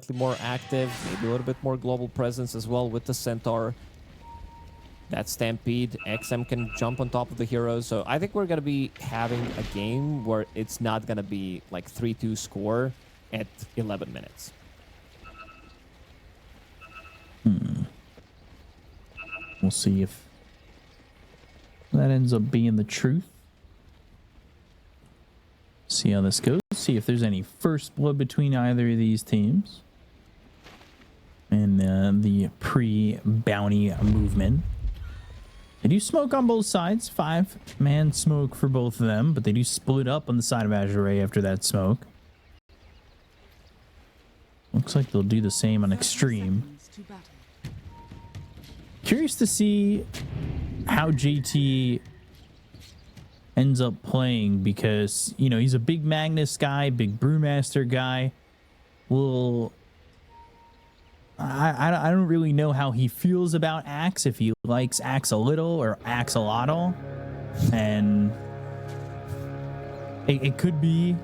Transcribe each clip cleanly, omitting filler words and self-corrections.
slightly more active, maybe a little bit more global presence as well with the Centaur. That Stampede, XM can jump on top of the heroes. So I think we're going to be having a game where it's not going to be like 3-2 score at 11 minutes. We'll see if that ends up being the truth. See how this goes. See if there's any first blood between either of these teams. And the pre-bounty movement. They do smoke on both sides. 5-man smoke for both of them, but they do split up on the side of Azure after that smoke. Looks like they'll do the same on Xtreme. Curious to see how JT ends up playing because, you know, he's a big Magnus guy, big Brewmaster guy. Well, I don't really know how he feels about Axe, if he likes Axe a little or Axe a lot. And it could be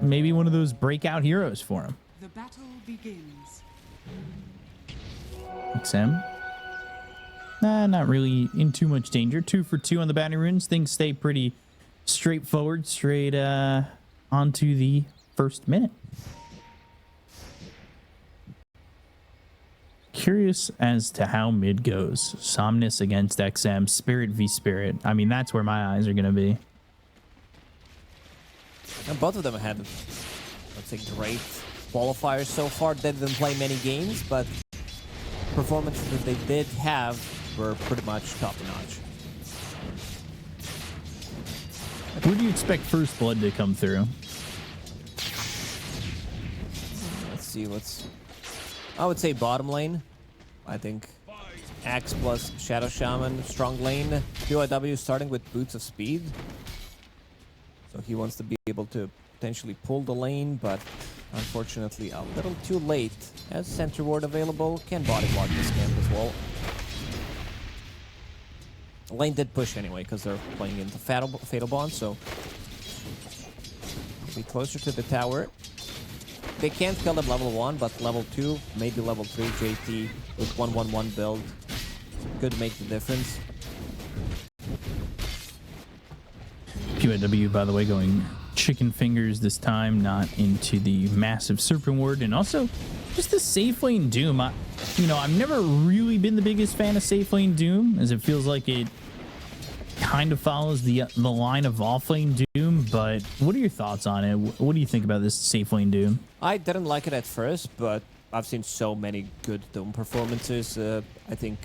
maybe one of those breakout heroes for him. The battle begins. XM. Nah, not really in too much danger. 2 for 2 on the bounty runes. Things stay pretty straightforward, straight onto the first minute. Curious as to how mid goes. Somnus against XM, Spirit v Spirit. I mean, that's where my eyes are going to be. And both of them had, let's say, great qualifiers so far. They didn't play many games, but performances that they did have were pretty much top-notch. Where do you expect first blood to come through? Let's see, I would say bottom lane. I think Axe plus Shadow Shaman, strong lane. PYW starting with Boots of Speed. So he wants to be able to potentially pull the lane, but unfortunately a little too late. As Sentry Ward available, can body block this camp as well. Lane did push anyway, because they're playing into Fatal Bond, so be closer to the tower. They can't kill them level 1, but level 2, maybe level 3, JT with 1-1-1 build could make the difference. PYW, by the way, going chicken fingers this time, not into the massive Serpent Ward, and also just the safe lane Doom. I've never really been the biggest fan of safe lane Doom, as it feels like it kind of follows the line of offlane Doom, but what are your thoughts on it? What do you think about this safe lane Doom? I didn't like it at first, but I've seen so many good Doom performances. I think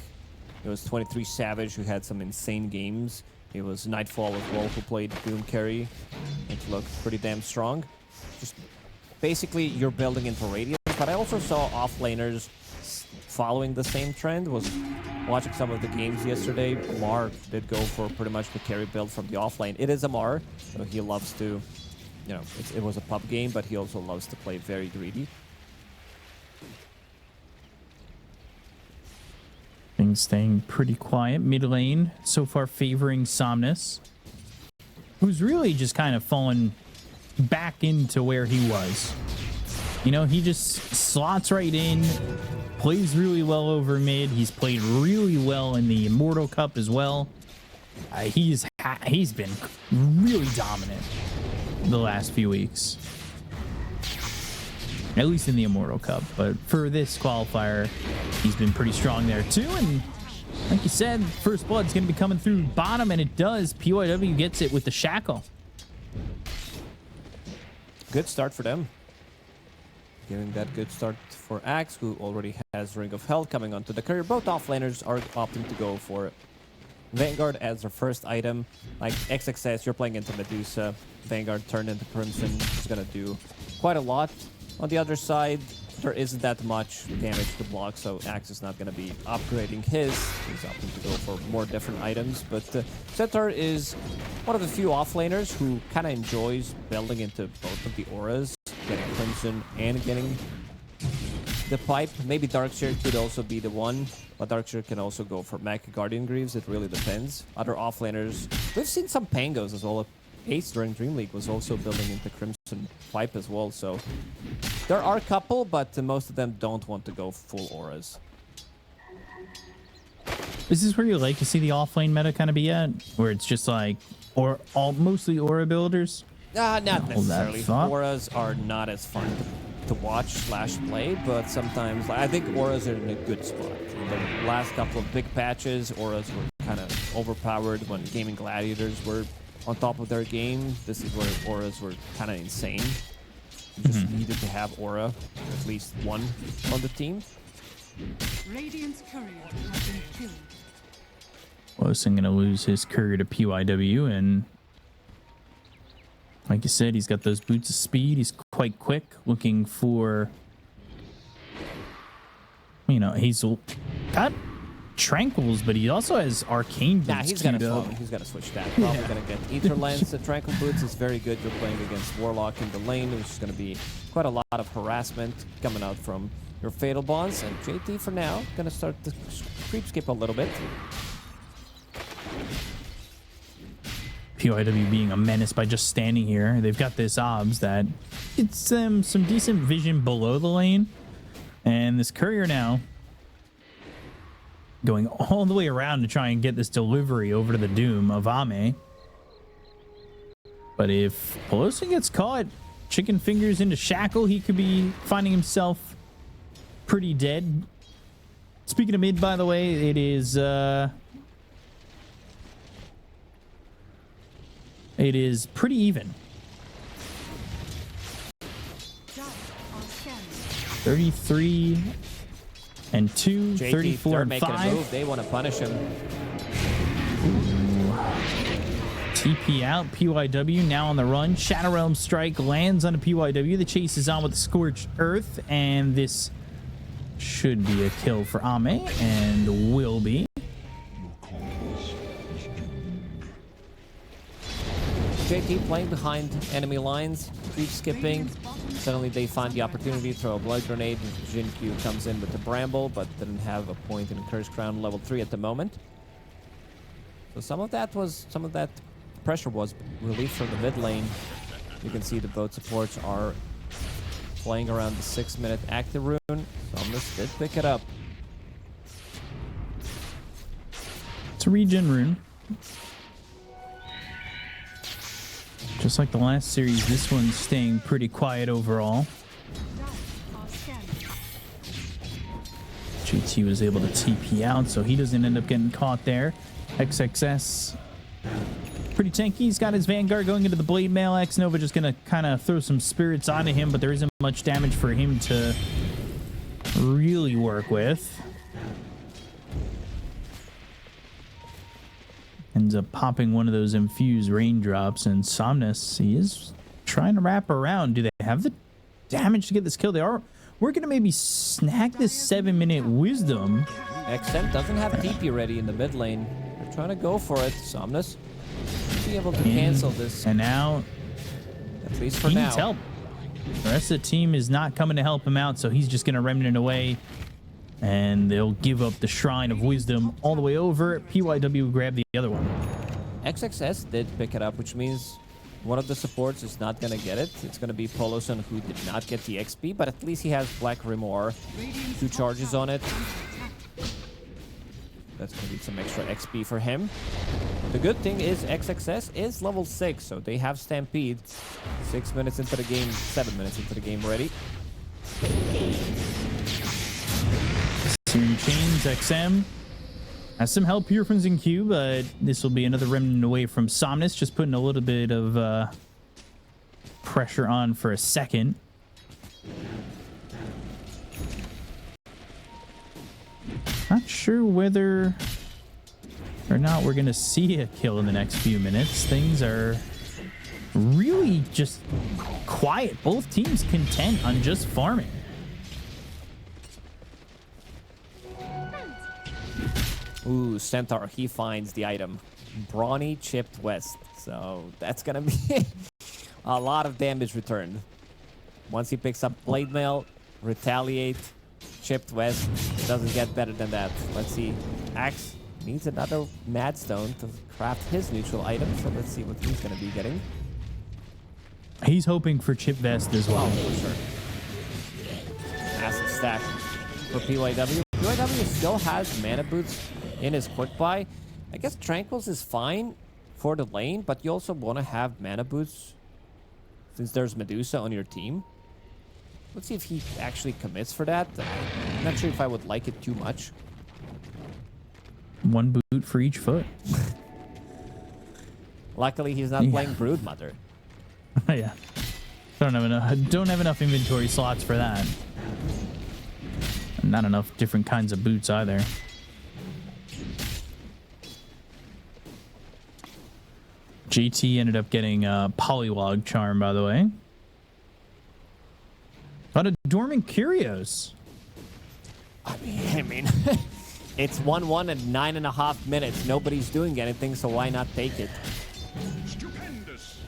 it was 23 Savage who had some insane games. It was Nightfall as well who played Doom carry. It looked pretty damn strong. Just basically you're building into radius, but I also saw offlaners following the same trend. Was watching some of the games yesterday. Mar did go for pretty much the carry build from the offlane. It is a Mar, so he loves to, it was a pub game, but he also loves to play very greedy. Things staying pretty quiet. Mid lane so far favoring Somnus, who's really just kind of fallen back into where he was. He just slots right in, plays really well over mid. He's played really well in the Immortal Cup as well. He's been really dominant the last few weeks, at least in the Immortal Cup. But for this qualifier, he's been pretty strong there too. And like you said, first blood's going to be coming through bottom, and it does. PYW gets it with the shackle. Good start for them. Giving that good start for Axe, who already has Ring of Hell coming onto the career. Both offlaners are opting to go for Vanguard as their first item. Like XXS, you're playing into Medusa. Vanguard turned into Crimson is going to do quite a lot. On the other side, there isn't that much damage to block, so Axe is not going to be upgrading his. He's opting to go for more different items, but Centaur is one of the few offlaners who kind of enjoys building into both of the auras, getting Crimson and getting the pipe. Maybe Darkseer could also be the one, but Darkseer can also go for Mech Guardian Greaves. It really depends. Other offlaners, we've seen some Pangos as well. Ace during Dream League was also building into Crimson pipe as well, so There are a couple, but most of them don't want to go full auras. Is this where you like to see the offlane meta kind of be at? Where it's just like, or all mostly aura builders? Not Hold that necessarily. thought. Auras are not as fun to watch slash play, but sometimes I think auras are in a good spot. In the last couple of big patches, auras were kind of overpowered when gaming gladiators were on top of their game. This is where auras were kind of insane. You just needed to have aura, at least one on the team. Radiant's courier has been killed. Wilson gonna lose his courier to PYW, and like you said, he's got those boots of speed. He's quite quick, looking for, you know, he's got tranquils, but he also has arcane boots. Nah, he's gonna queued up. follow. He's gonna switch that. Probably gonna get Ether Lens. The Tranquil Boots is very good. You're playing against Warlock in the lane, which is gonna be quite a lot of harassment coming out from your Fatal Bonds. And JT for now gonna start to creep skip a little bit. PYW being a menace by just standing here. They've got this obs that it's some decent vision below the lane, and this courier now going all the way around to try and get this delivery over to the Doom of Ame. But if Pelosi gets caught chicken fingers into shackle, he could be finding himself pretty dead. Speaking of mid, by the way, it is pretty even. 33 and 2, JT, 34 they're and making a 5. move. They want to punish him. TP out. PYW now on the run. Shadow Realm strike lands on a PYW. The chase is on with the Scorched Earth, and this should be a kill for Ame, and will be. JT playing behind enemy lines, creep skipping. Suddenly they find the opportunity to throw a blood grenade. Jin Q comes in with the Bramble, but didn't have a point in Curse Crown level 3 at the moment. So some of that pressure was relieved from the mid lane. You can see the both supports are playing around the 6-minute active rune. Somnus did pick it up. It's a regen rune. Just like the last series, this one's staying pretty quiet overall. GT was able to TP out, so he doesn't end up getting caught there. XXS, pretty tanky. He's got his Vanguard going into the Blade Mail. X Nova just going to kind of throw some spirits onto him, but there isn't much damage for him to really work with. Ends up popping one of those infused raindrops, and Somnus, he is trying to wrap around. Do they have the damage to get this kill? They are. We're going to maybe snag this 7-minute wisdom. XM doesn't have TP ready in the mid lane. They're trying to go for it. Somnus should be able to cancel this. And now, at least for he now. needs help. The rest of the team is not coming to help him out, so he's just going to remnant away. And they'll give up the Shrine of Wisdom all the way over. PYW will grab the other one. XXS did pick it up, which means one of the supports is not going to get it. It's going to be Poloson, who did not get the XP, but at least he has Black Grimoire. 2 charges on it. That's going to be some extra XP for him. The good thing is XXS is level 6, so they have Stampede. 6 minutes into the game, 7 minutes into the game already. Searing Chains, XM. Has some help here from Zinq, but this will be another remnant away from Somnus. Just putting a little bit of pressure on for a second. Not sure whether or not we're going to see a kill in the next few minutes. Things are really just quiet. Both teams content on just farming. Ooh, Centaur, he finds the item. Brawny Chipped West. So that's gonna be a lot of damage returned. Once he picks up Blade Mail, Retaliate, Chipped West, it doesn't get better than that. Let's see. Axe needs another Mad Stone to craft his neutral item, so let's see what he's gonna be getting. He's hoping for Chip Vest as well. Oh, for sure. stack for PYW. PYW still has mana boots in his quick buy. I guess Tranquils is fine for the lane, but you also want to have mana boots since there's Medusa on your team. Let's see if he actually commits for that. I'm not sure if I would like it too much. One boot for each foot. Luckily, he's not playing Broodmother. Yeah. Don't have enough inventory slots for that. Not enough different kinds of boots either. JT ended up getting a Polywog charm, by the way. But a Dormant Curios. I mean it's 1-1 and 9.5 minutes. Nobody's doing anything, so why not take it? Stupendous.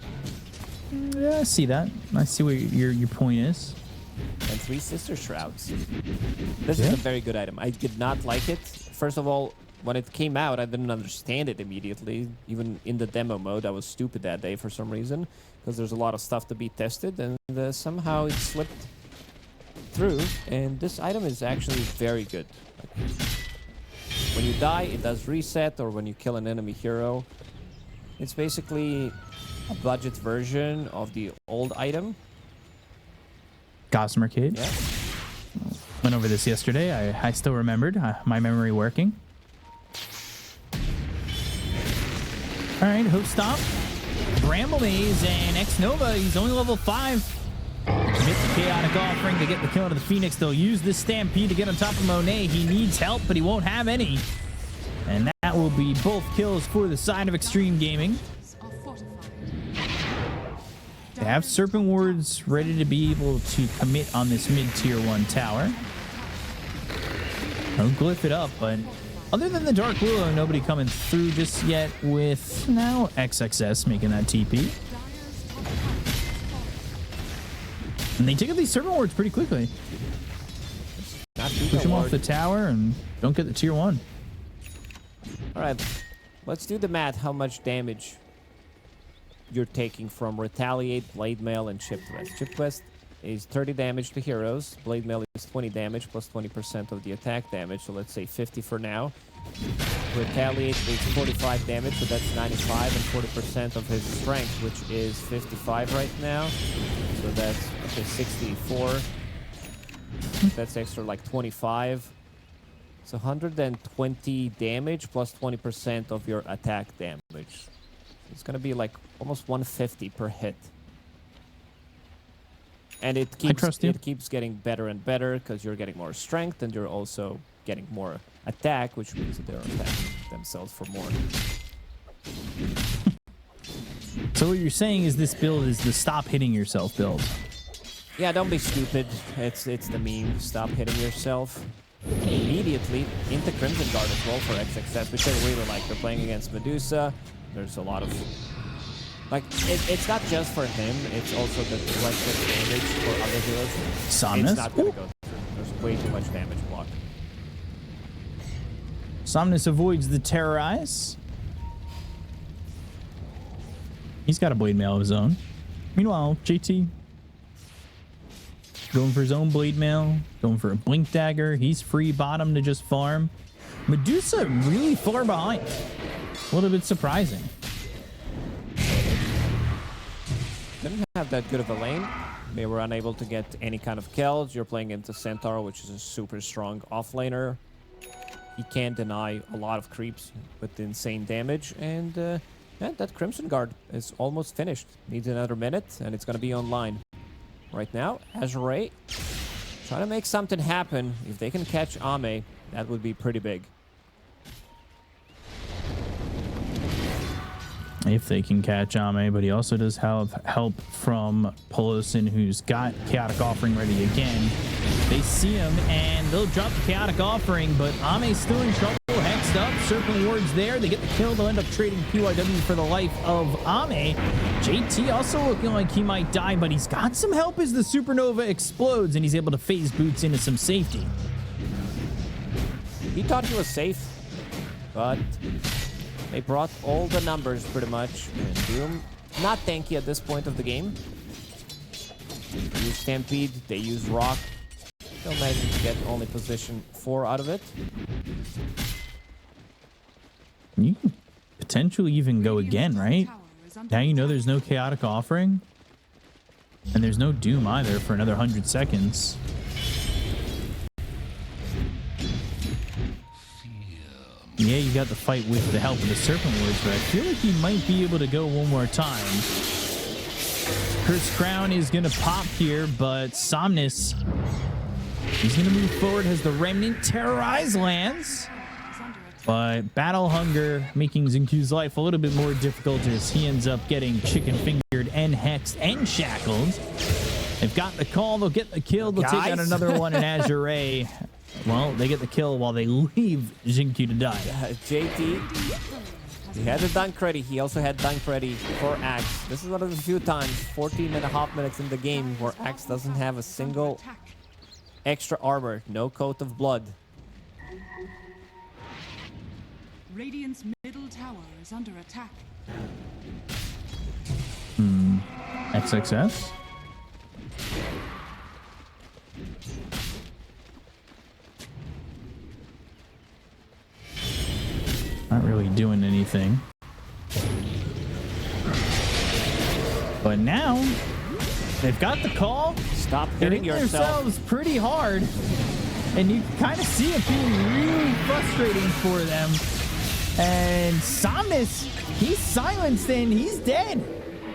Yeah, I see that. I see what your point is. And 3 Sister Shrouds. This is a very good item. I did not like it. First of all, when it came out, I didn't understand it immediately. Even in the demo mode, I was stupid that day for some reason. Because there's a lot of stuff to be tested. And somehow it slipped through. And this item is actually very good. When you die, it does reset. Or when you kill an enemy hero. It's basically a budget version of the old item. Gossamer Cage. Yeah. Went over this yesterday. I still remembered. My memory working. All right, Hope Stop. Bramble Maze and X Nova. He's only level 5. Commits the Chaotic Offering to get the kill to the Phoenix. They'll use this Stampede to get on top of Monet. He needs help, but he won't have any. And that will be both kills for the side of Xtreme Gaming. Are fortified. They have Serpent Wards ready to be able to commit on this mid-tier 1 tower. Don't glyph it up, but other than the Dark Willow, nobody coming through just yet with now XXS making that TP. And they take up these Serpent Wards pretty quickly. Push them off the tower and don't get the tier 1. All right, let's do the math. How much damage you're taking from Retaliate, Blade Mail, and Chip Twist. Chip Twist is 30 damage to heroes. Blade Mail is 20 damage plus 20% of the attack damage. So let's say 50 for now. Retaliate is 45 damage, so that's 95, and 40% of his strength, which is 55 right now. So that's okay, 64. That's extra like 25. It's 120 damage plus 20% of your attack damage. It's gonna be like almost 150 per hit. And it keeps getting better and better because you're getting more strength and you're also getting more attack, which means that they're attacking themselves for more. So what you're saying is this build is the stop hitting yourself build. Yeah, don't be stupid. It's the meme. Stop hitting yourself. Immediately into Crimson Guard as well for XXS, which I really like. They're playing against Medusa. There's a lot of... Like, it's not just for him. It's also the collective damage for other heroes. Somnus. It's not going to go through. There's way too much damage blocked. Somnus avoids the Terrorize. He's got a Blade Mail of his own. Meanwhile, JT going for his own Blade Mail, going for a Blink Dagger. He's free bottom to just farm. Medusa really far behind. A little bit surprising. Didn't have that good of a lane. They were unable to get any kind of kills. You're playing into Centaur, which is a super strong offlaner. He can't deny a lot of creeps with insane damage. And yeah, that Crimson Guard is almost finished. Needs another minute, and it's going to be online. Right now, Azure trying to make something happen. If they can catch Ame, that would be pretty big. If they can catch Ame, but he also does have help from Polosin, who's got Chaotic Offering ready again. They see him, and they'll drop the Chaotic Offering, but Ame's still in trouble. Hexed up, Serpent Wards there. They get the kill. They'll end up trading PYW for the life of Ame. JT also looking like he might die, but he's got some help as the Supernova explodes, and he's able to phase Boots into some safety. He thought he was safe, but they brought all the numbers pretty much. And Doom, not tanky at this point of the game. They use Stampede, they use Rock. Still managing to get only position 4 out of it. You can potentially even go again, right? Now you know there's no chaotic offering. And there's no doom either for another 100 seconds. Yeah, you got the fight with the help of the Serpent Lords, but I feel like he might be able to go one more time. Curse Crown is going to pop here, but Somnus, he's going to move forward, has the Remnant terrorize lands. But Battle Hunger making Xinku's life a little bit more difficult as he ends up getting chicken fingered and hexed and shackled. They've got the call, they'll get the kill, they'll take out another one in Azure. Well, they get the kill while they leave Xinku to die. JT, he had the dunk ready. He also had dunk ready for Axe. This is one of the few times, 14.5 minutes in the game, where Axe doesn't have a single extra armor, no coat of blood. Radiant's middle tower is under attack. XXS? Not really doing anything. But now, they've got the call. Stop They're hitting hitting yourself. themselves pretty hard. And you can kind of see it being really frustrating for them. And Somnus, he's silenced and he's dead.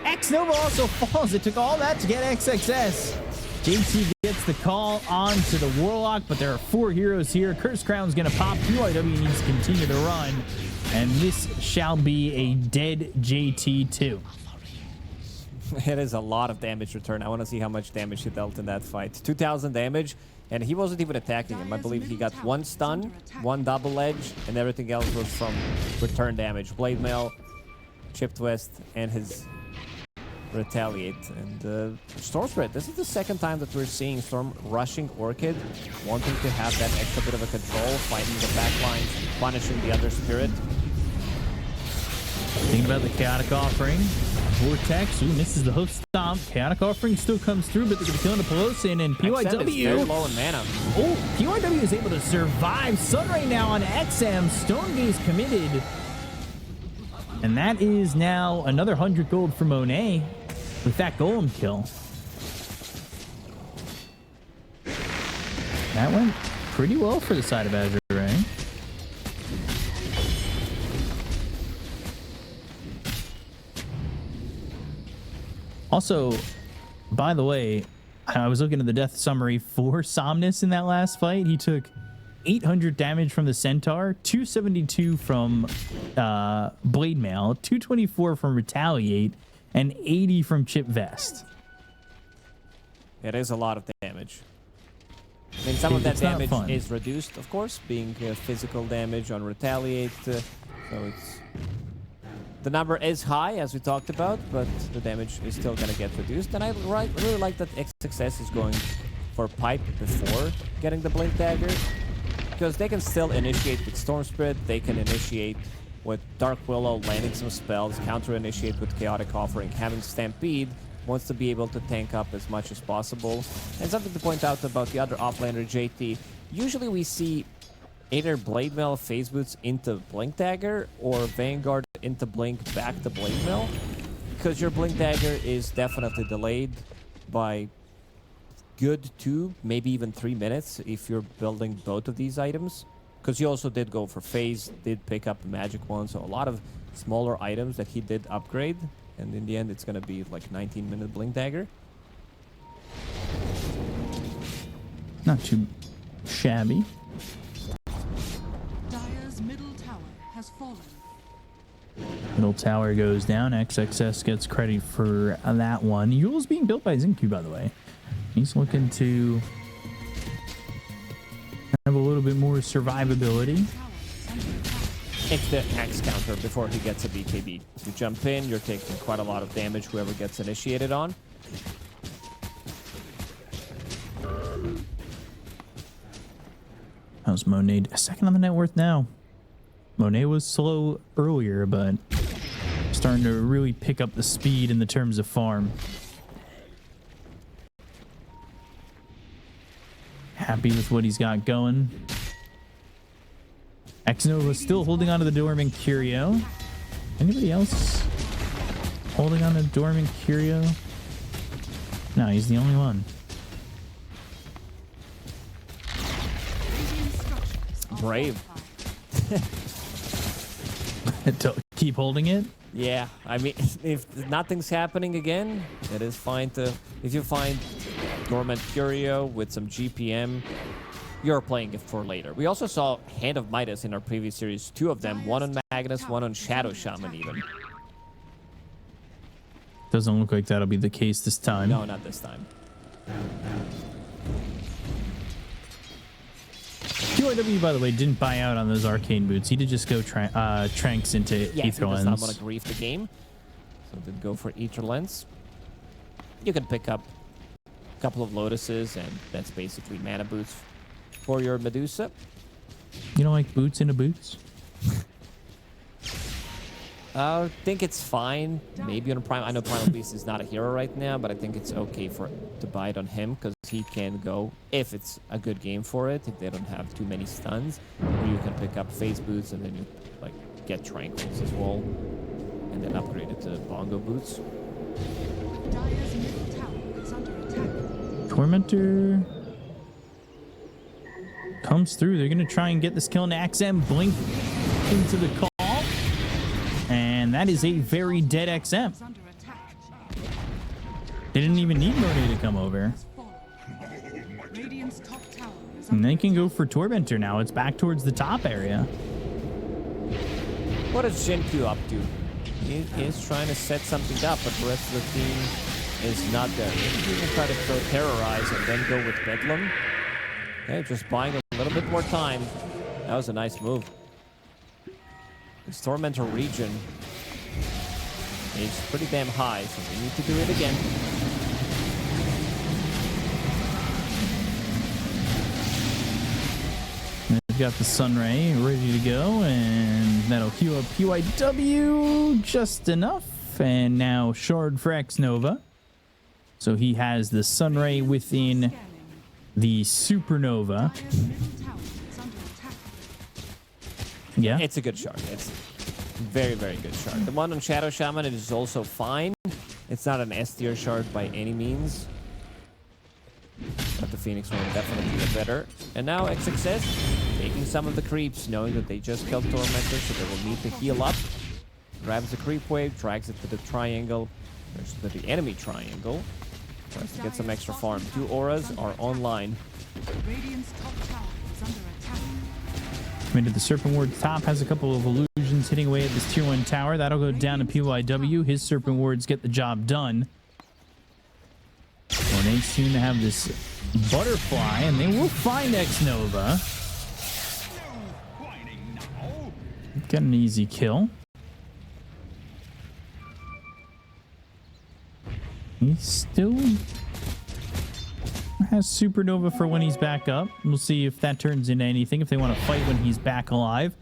X Nova also falls. It took all that to get XXS. JT gets the call on to the Warlock, but there are 4 heroes here. Curse Crown's going to pop. QIW needs to continue to run. And this shall be a dead JT too. It is a lot of damage return. I want to see how much damage he dealt in that fight. 2,000 damage, and he wasn't even attacking him. I believe he got 1 stun, 1 double edge, and everything else was from return damage. Blade Mail, Chip Twist, and his retaliate. And Storm Spirit, this is the second time that we're seeing Storm rushing Orchid, wanting to have that extra bit of a control, fighting the back lines, punishing the other spirit. Thinking about the Chaotic Offering. Vortex, ooh, misses the hoof stomp. Chaotic Offering still comes through, but they're going to kill into Pelosin, and XM is very PYW. low in mana. Oh, PYW is able to survive. Sunray now on XM. Stone Gaze committed. And that is now another 100 gold for Monet with that golem kill. That went pretty well for the side of Azure, right? Also, by the way, I was looking at the death summary for Somnus in that last fight. He took 800 damage from the Centaur, 272 from Blade Mail, 224 from Retaliate, and 80 from Chip Vest. It is a lot of damage. I mean, some of that It's not damage fun. is reduced, of course, being physical damage on Retaliate. So it's... The number is high, as we talked about, but the damage is still going to get reduced. And I really like that XXS is going for Pipe before getting the Blink Dagger, because they can still initiate with Storm Spirit, they can initiate with Dark Willow, landing some spells, counter-initiate with Chaotic Offering, having Stampede, wants to be able to tank up as much as possible. And something to point out about the other offlaner, JT, usually we see either Blade Mail Phase Boots into Blink Dagger or Vanguard into Blink back to Blade Mail, because your Blink Dagger is definitely delayed by good 2, maybe even 3 minutes if you're building both of these items, because he also did go for Phase, did pick up a magic one, so a lot of smaller items that he did upgrade, and in the end it's going to be like 19-minute Blink Dagger. Not too shabby. Dire's middle tower has fallen. Middle tower goes down. XXS gets credit for that one. Yule's being built by Xinku, by the way. He's looking to have a little bit more survivability. It's the Axe counter before he gets a BKB. You jump in, you're taking quite a lot of damage whoever gets initiated on. How's Monet? A second on the net worth now. Monet was slow earlier, but starting to really pick up the speed in the terms of farm. Happy with what he's got going. Xnova still holding on to the Dormant Curio. Anybody else holding on to Dormant Curio? No, he's the only one. Brave. To keep holding it? Yeah, I mean, if nothing's happening again, it is fine to... If you find Dormant Curio with some GPM, you're playing it for later. We also saw Hand of Midas in our previous series. 2 of them. One on Magnus, one on Shadow Shaman even. Doesn't look like that'll be the case this time. No, not this time. QIW, by the way, didn't buy out on those arcane boots. He did just go Tranks into Yeah, he Aether does not Lens. want to grief the game. So did go for Aether Lens. You can pick up a couple of Lotuses, and that's basically mana boots for your Medusa. You don't like boots into boots? I think it's fine. Maybe on Prime. I know Primal Beast is not a hero right now, but I think it's okay to buy it on him because he can go if it's a good game for it. If they don't have too many stuns, or you can pick up Phase Boots and then you like get Tranquils as well, and then upgrade it to Bongo Boots. Dire's middle tower is under attack. Tormentor comes through. They're gonna try and get this kill. And XM blink into the call. And that is a very dead XM. Is under attack. They didn't even need Monet to come over. Radiant's top tower is And under they can go for Tormentor now. It's back towards the top area. What is Genku up to? He is trying to set something up, but the rest of the team is not there. He can try to throw Terrorize and then go with Bedlam. Okay, just buying a little bit more time. That was a nice move. This Tormentor region is pretty damn high, so we need to do it again. They've got the Sunray ready to go, and that'll queue up QIW just enough. And now Shard for Xnova. So he has the Sunray within the Supernova. Dire's middle tower is under attack. Yeah. It's a good shard. It's very, very good shard. The one on Shadow Shaman is also fine. It's not an S tier shard by any means. But the Phoenix one definitely get better. And now XXS taking some of the creeps, knowing that they just killed Tormentor, so they will need to heal up. Grabs the creep wave, drags it to the triangle. There's the enemy triangle. Tries to get some extra farm. 2 auras are online. Radiant's top tower is under attack. Committed the Serpent Ward top, has a couple of illusions hitting away at this tier 1 tower. That'll go down to PYW. His Serpent Wards get the job done. Well, they soon to have this butterfly, and they will find Xnova. Got an easy kill. He still has Supernova for when he's back up. We'll see if that turns into anything, if they want to fight when he's back alive.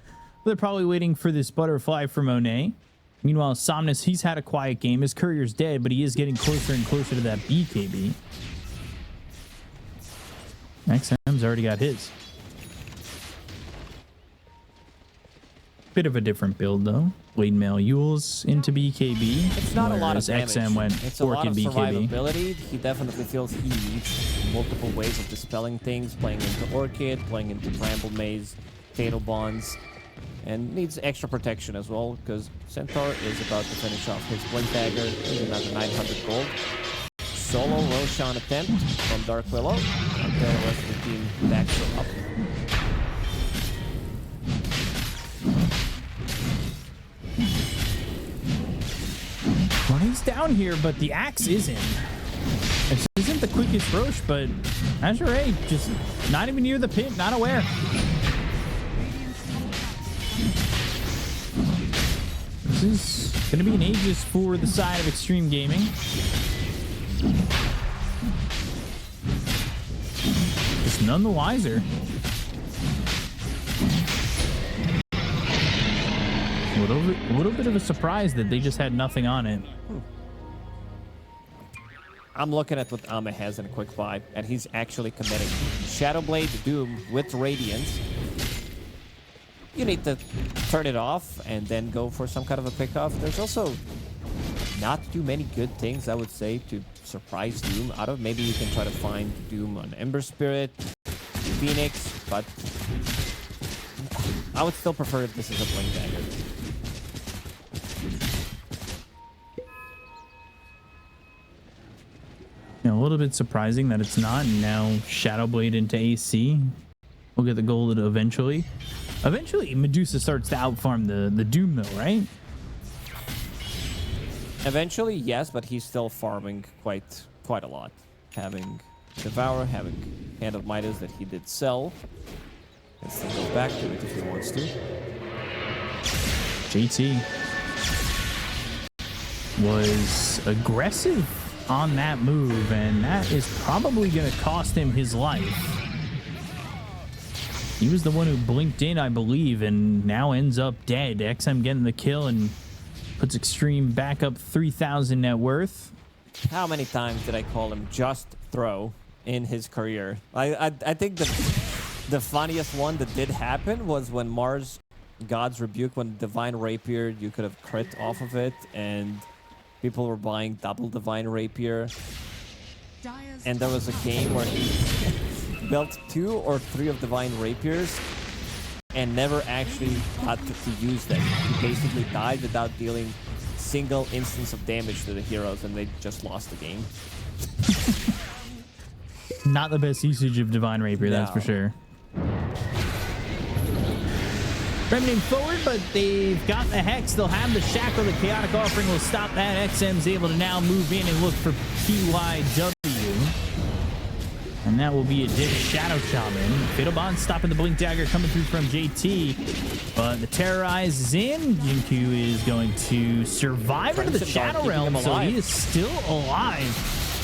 But they're probably waiting for this butterfly for Monet. Meanwhile, Somnus, he's had a quiet game. His courier's dead, but he is getting closer and closer to that BKB. XM's already got his. Bit of a different build, though. Blade Mail Yules into BKB. It's not a lot of whereas damage. XM went It's a lot of Orchid BKB. survivability. He definitely feels he needs multiple ways of dispelling things, playing into Orchid, playing into Bramble Maze, Fatal Bonds, and needs extra protection as well, because Centaur is about to finish off his Blink Dagger. He's another 900 gold. Solo Roshan attempt from Dark Willow until the rest of the team backs up. Well, he's down here, but the axe is in. This isn't the quickest Roche, but Azure just not even near the pit, not aware. This is going to be an Aegis for the side of Extreme Gaming. Just none the wiser. A little bit of a surprise that they just had nothing on it. I'm looking at what Ame has in a quick buy, and he's actually committing Shadowblade Doom with Radiance. You need to turn it off and then go for some kind of a pickoff. There's also not too many good things, I would say, to surprise Doom out of. Maybe you can try to find Doom on Ember Spirit, Phoenix, but I would still prefer if this is a Blink Dagger. Yeah, a little bit surprising that it's not. And now Shadowblade into AC. We'll get the gold eventually. Eventually, Medusa starts to outfarm the Doom, though, right? Eventually, yes, but he's still farming quite a lot. Having Devour, having Hand of Midas that he did sell. Can still go back to it if he wants to. JT was aggressive on that move, and that is probably going to cost him his life. He was the one who blinked in, I believe, and now ends up dead. XM getting the kill and puts Xtreme back up 3,000 net worth. How many times did I call him just throw in his career? I think the funniest one that did happen was when Mars God's Rebuke, when Divine Rapier, you could have crit off of it, and people were buying double Divine Rapier. And there was a game where he built 2 or 3 of Divine Rapiers and never actually got to use them. He basically died without dealing single instance of damage to the heroes, and they just lost the game. Not the best usage of Divine Rapier, that's for sure. Remnant forward, but they've got the Hex. They'll have the Shackle. The Chaotic Offering will stop that. XM's able to now move in and look for PYW. And that will be a dead Shadow Shaman. Fiddlebond stopping the Blink Dagger coming through from JT. But the Terrorize is in. Jinku is going to survive into the Shadow Realm, so he is still alive.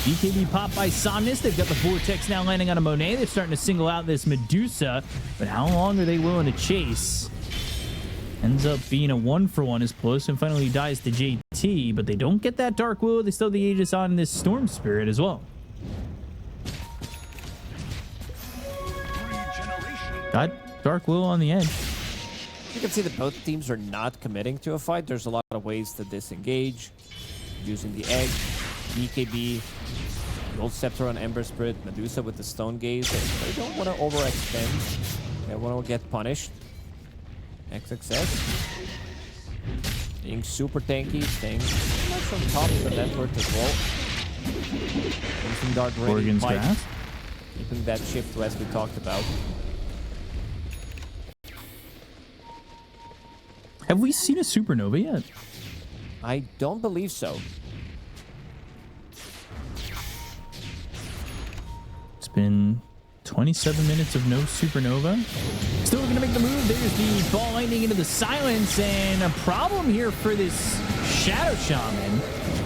BKB popped by Somnus. They've got the Vortex now landing on a Monet. They're starting to single out this Medusa. But how long are they willing to chase? Ends up being a 1-for-1 as Plosive finally dies to JT. But they don't get that Dark Willow. They still have the Aegis on this Storm Spirit as well. Got Dark Willow on the edge. You can see that both teams are not committing to a fight. There's a lot of ways to disengage. Using the egg, BKB, Gold Scepter on Ember Spirit, Medusa with the Stone Gaze. They don't want to overextend. They want to get punished. XXS. Being super tanky, staying much on top of the network as well. Crimson Dart ready. Oregon's Grasp. Keeping that shift as we talked about. Have we seen a supernova yet? I don't believe so. It's been 27 minutes of no supernova. Still going to make the move. There's the ball lightning into the silence, and a problem here for this Shadow Shaman.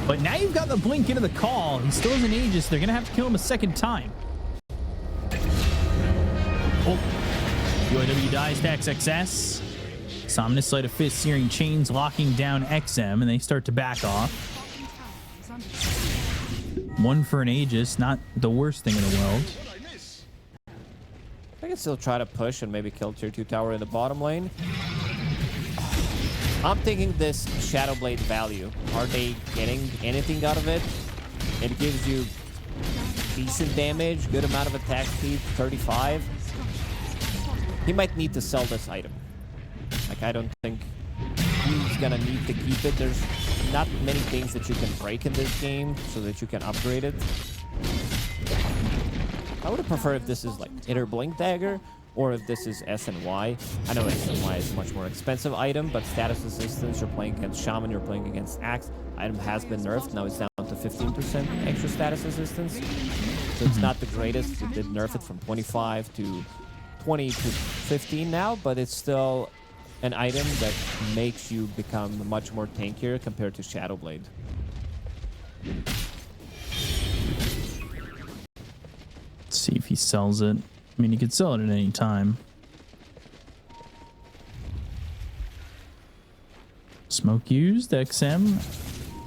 But now you've got the blink into the call. He still has an Aegis. They're going to have to kill him a second time. Oh. UIW dies to XXS. Somnus, Sleight of Fist, Searing Chains, locking down XM, and they start to back off. 1 for an Aegis, not the worst thing in the world. I can still try to push and maybe kill tier 2 tower in the bottom lane. I'm thinking this Shadowblade value. Are they getting anything out of it? It gives you decent damage, good amount of attack speed, 35. He might need to sell this item. Like, I don't think he's gonna need to keep it. There's not many things that you can break in this game so that you can upgrade it. I would have preferred if this is like either Blink Dagger or if this is SNY. I know SNY is a much more expensive item, but status assistance, you're playing against Shaman, you're playing against Axe. Item has been nerfed, now it's down to 15% extra status assistance. So it's not the greatest. It did nerf it from 25 to 20 to 15 now, but it's still an item that makes you become much more tankier compared to Shadowblade. Let's see if he sells it. I mean, he could sell it at any time. Smoke used, XM,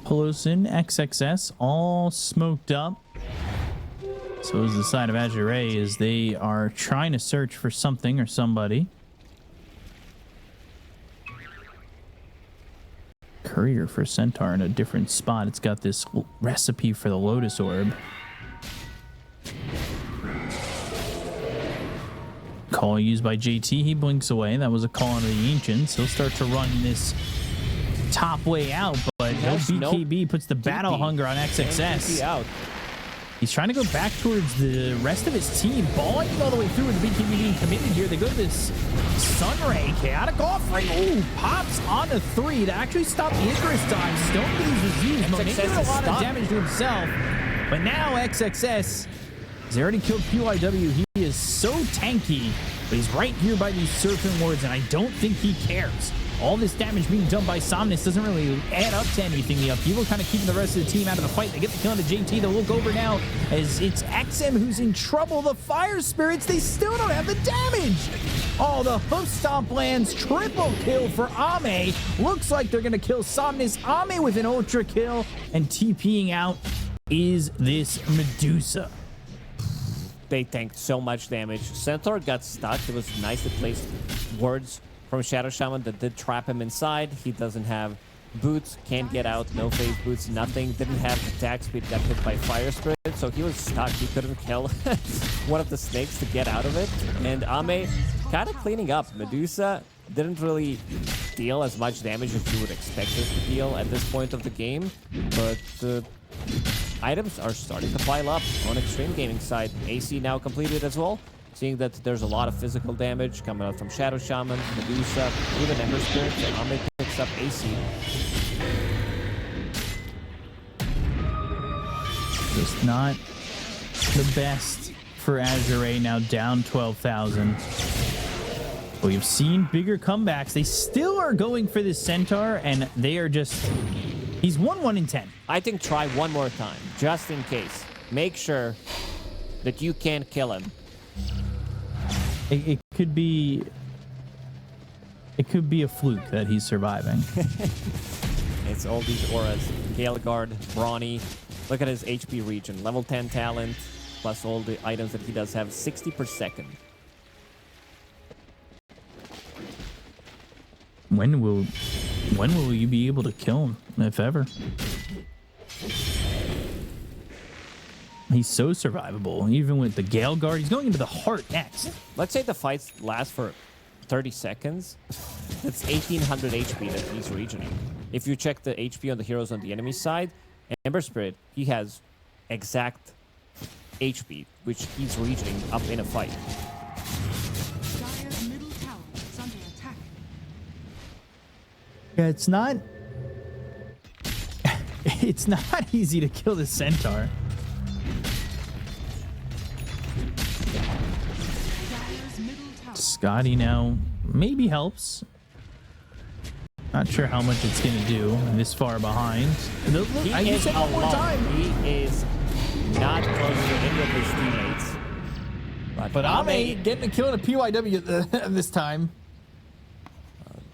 Pelosin, XXS, all smoked up. So is the side of Azure as they are trying to search for something or somebody. Courier for Centaur in a different spot. It's got this recipe for the Lotus Orb. Call used by JT. He blinks away. That was a call into the Ancients. He'll start to run this top way out, but no BKB puts the battle hunger on XXS. Out. He's trying to go back towards the rest of his team. Balling all the way through with the BKB being committed here. They go to this Sunray. Chaotic offering. Ooh, pops on a 3 to actually stop the Icarus time. Stone Gaze was used. Making a lot of damage to himself. But now XXS has already killed PYW. He is so tanky, but he's right here by these Serpent Wards, and I don't think he cares. All this damage being done by Somnus doesn't really add up to anything. The upheaval kind of keeping the rest of the team out of the fight. They get the kill into JT. They'll look over now as it's XM who's in trouble. The Fire Spirits, they still don't have the damage. Oh, the Hoof Stomp lands. Triple kill for Ame. Looks like they're going to kill Somnus. Ame with an ultra kill, and TPing out is this Medusa. They tanked so much damage. Centaur got stuck. It was nicely placed wards from Shadow Shaman that did trap him inside. He doesn't have boots, can't get out, no phase boots, nothing. Didn't have attack speed, got hit by Fire Spirit, so he was stuck. He couldn't kill one of the snakes to get out of it. And Ame kind of cleaning up. Medusa didn't really deal as much damage as you would expect her to deal at this point of the game, but items are starting to pile up on Xtreme Gaming side. AC now completed as well. Seeing that there's a lot of physical damage coming out from Shadow Shaman, Medusa, even Ember Spirit, and Ame picks up AC. Just not the best for Azure, now down 12,000. We've seen bigger comebacks. They still are going for this Centaur, and they are just... He's 1-1 in 10. I think try one more time, just in case. Make sure that you can't kill him. It could be a fluke that he's surviving. It's all these auras. Gale Guard, Brawny. Look at his HP region. Level 10 talent, plus all the items that he does have. 60 per second. When will you be able to kill him, if ever? He's so survivable, even with the Gale Guard. He's going into the heart next. Let's say the fights last for 30 seconds. That's 1800 HP that he's regioning. If you check the HP on the heroes on the enemy side, Ember Spirit, he has exact HP, which he's regioning up in a fight. Dire's middle tower is under attack. Yeah, it's not... It's not easy to kill the Centaur. Dire's middle tower. Scotty now maybe helps. Not sure how much it's going to do this far behind. Look, I He can is say one more alone. time. He is not close to any of his teammates. But Ame getting a kill in a PYW this time.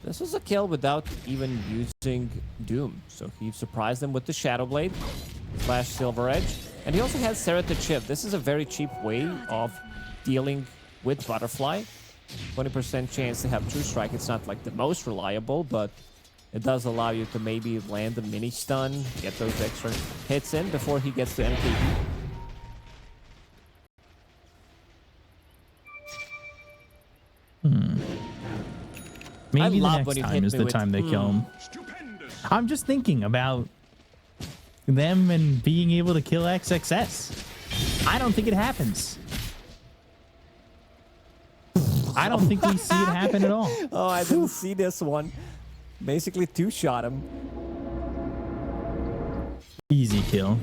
This was a kill without even using Doom. So he surprised them with the Shadow Blade / Silver Edge. And he also has Serrated Chip. This is a very cheap way of dealing with Butterfly. 20% chance to have True Strike. It's not like the most reliable, but it does allow you to maybe land a mini stun, get those extra hits in before he gets to MKB. Maybe the love next when you time hit is me the with, time they kill him. Stupendous. I'm just thinking about them and being able to kill XXS. I don't think it happens. I don't think we see it happen at all. Oh, I didn't see this one. Basically two-shot him. Easy kill.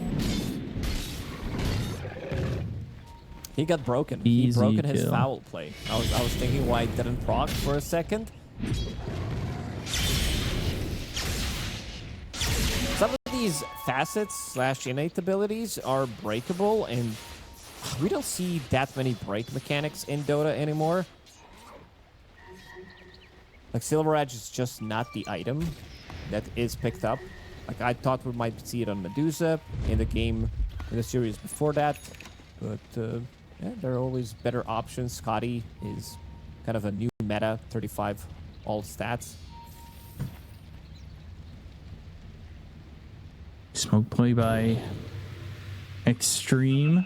He got broken. Easy He broken his kill. foul play. I was thinking why it didn't proc for a second. Some of these facets / innate abilities are breakable, and we don't see that many break mechanics in Dota anymore. Like Silver Edge is just not the item that is picked up. Like I thought we might see it on Medusa in the game, in the series before that. But yeah, there are always better options. Scotty is kind of a new meta, 35 all stats. Smoke play by Xtreme.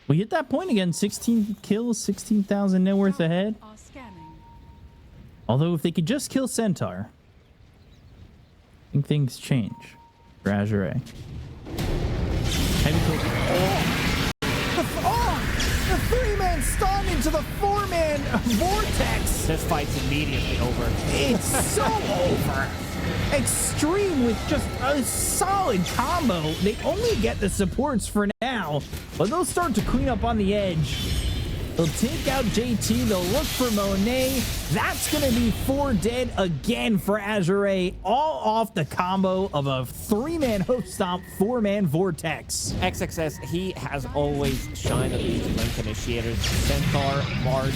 We hit that point again. 16 kills, 16,000 net worth ahead. Are scanning. Although if they could just kill Centaur, I think things change for Azure. Heavy kill. The three-man stun into the four-man vortex. This fight's immediately over. It's so over. Xtreme with just a solid combo. They only get the supports for now, but they'll start to clean up on the edge. They'll take out JT. They'll look for Monet. That's going to be 4 dead again for Azure, all off the combo of a 3-man hoof stomp, 4-man vortex. XXS, he has always shined on Legion link initiators. Centaur, March,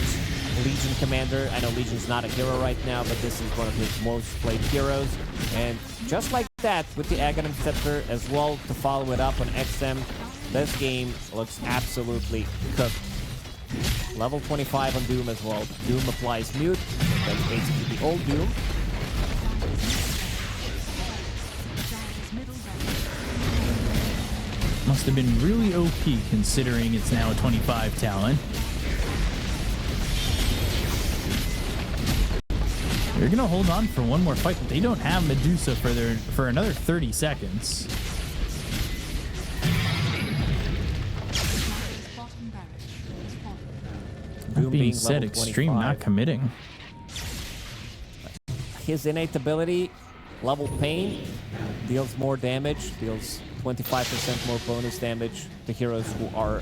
Legion Commander. I know Legion's not a hero right now, but this is one of his most played heroes. And just like that, with the Aghanim Scepter as well to follow it up on XM, this game looks absolutely cooked. Level 25 on Doom as well. Doom applies mute. That's basically the old Doom. Must have been really OP considering it's now a 25 talent. They're gonna hold on for one more fight, but they don't have Medusa for another 30 seconds. That being said, Xtreme not committing. His innate ability, level pain, deals more damage, deals 25% more bonus damage to heroes who are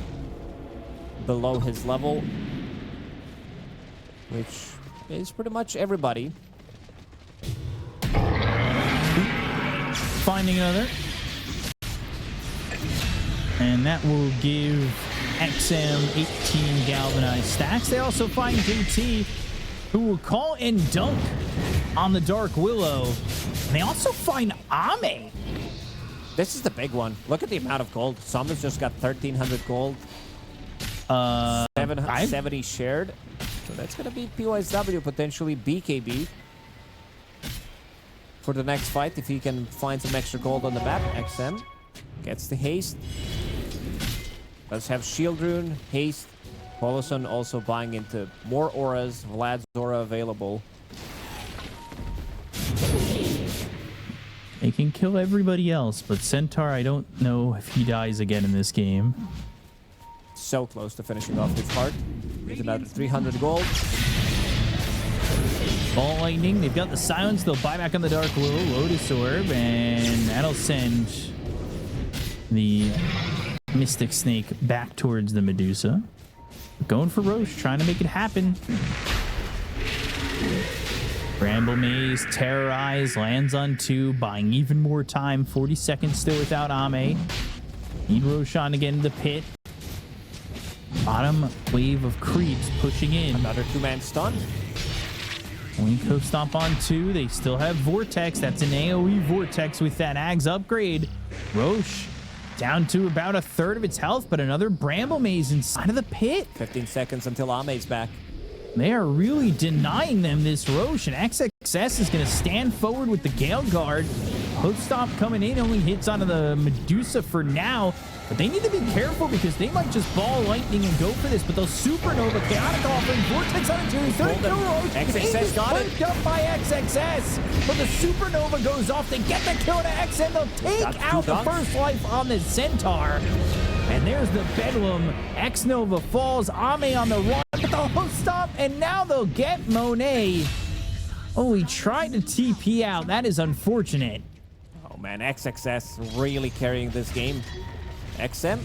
below his level, which is pretty much everybody. Finding another. And that will give XM 18 galvanized stacks. They also find JT, who will call and dunk on the Dark Willow. And they also find Ame. This is the big one. Look at the amount of gold. Someone's just got 1,300 gold. 770 shared. So that's going to be POSW, potentially BKB. For the next fight, if he can find some extra gold on the map, XM gets the haste. Let's have Shield Rune, haste. Poloson also buying into more auras. Vlad's aura available. They can kill everybody else, but Centaur, I don't know if he dies again in this game. So close to finishing off his heart. With another 300 gold. Ball Lightning, they've got the silence. They'll buy back on the Dark Willow, Lotus Orb, and that'll send the Mystic Snake back towards the Medusa. Going for Roche, trying to make it happen. Bramble Maze, Terrorize, lands on 2, buying even more time. 40 seconds still without Ame. Need Roshan again in the pit. Bottom wave of creeps pushing in. Another 2-man stun. Winko Stomp on 2. They still have Vortex. That's an AoE Vortex with that Ags upgrade. Roche down to about a third of its health, but another Bramble Maze inside of the pit. 15 seconds until Ame's back. They are really denying them this Roche, and XXS is going to stand forward with the Gale Guard. Hook Stomp coming in, only hits onto the Medusa for now, but they need to be careful because they might just Ball Lightning and go for this, but they'll Supernova, Chaotic Offering, Vortex on it, 32 Roche. XXS got it. Up by XXS, but the Supernova goes off. They get the kill to XM. They'll take out the first life on the Centaur. And there's the Bedlam. X-Nova falls. Ame on the run, but they'll stop, and now they'll get Monet. Oh, he tried to TP out. That is unfortunate. Oh man, XXS really carrying this game. XM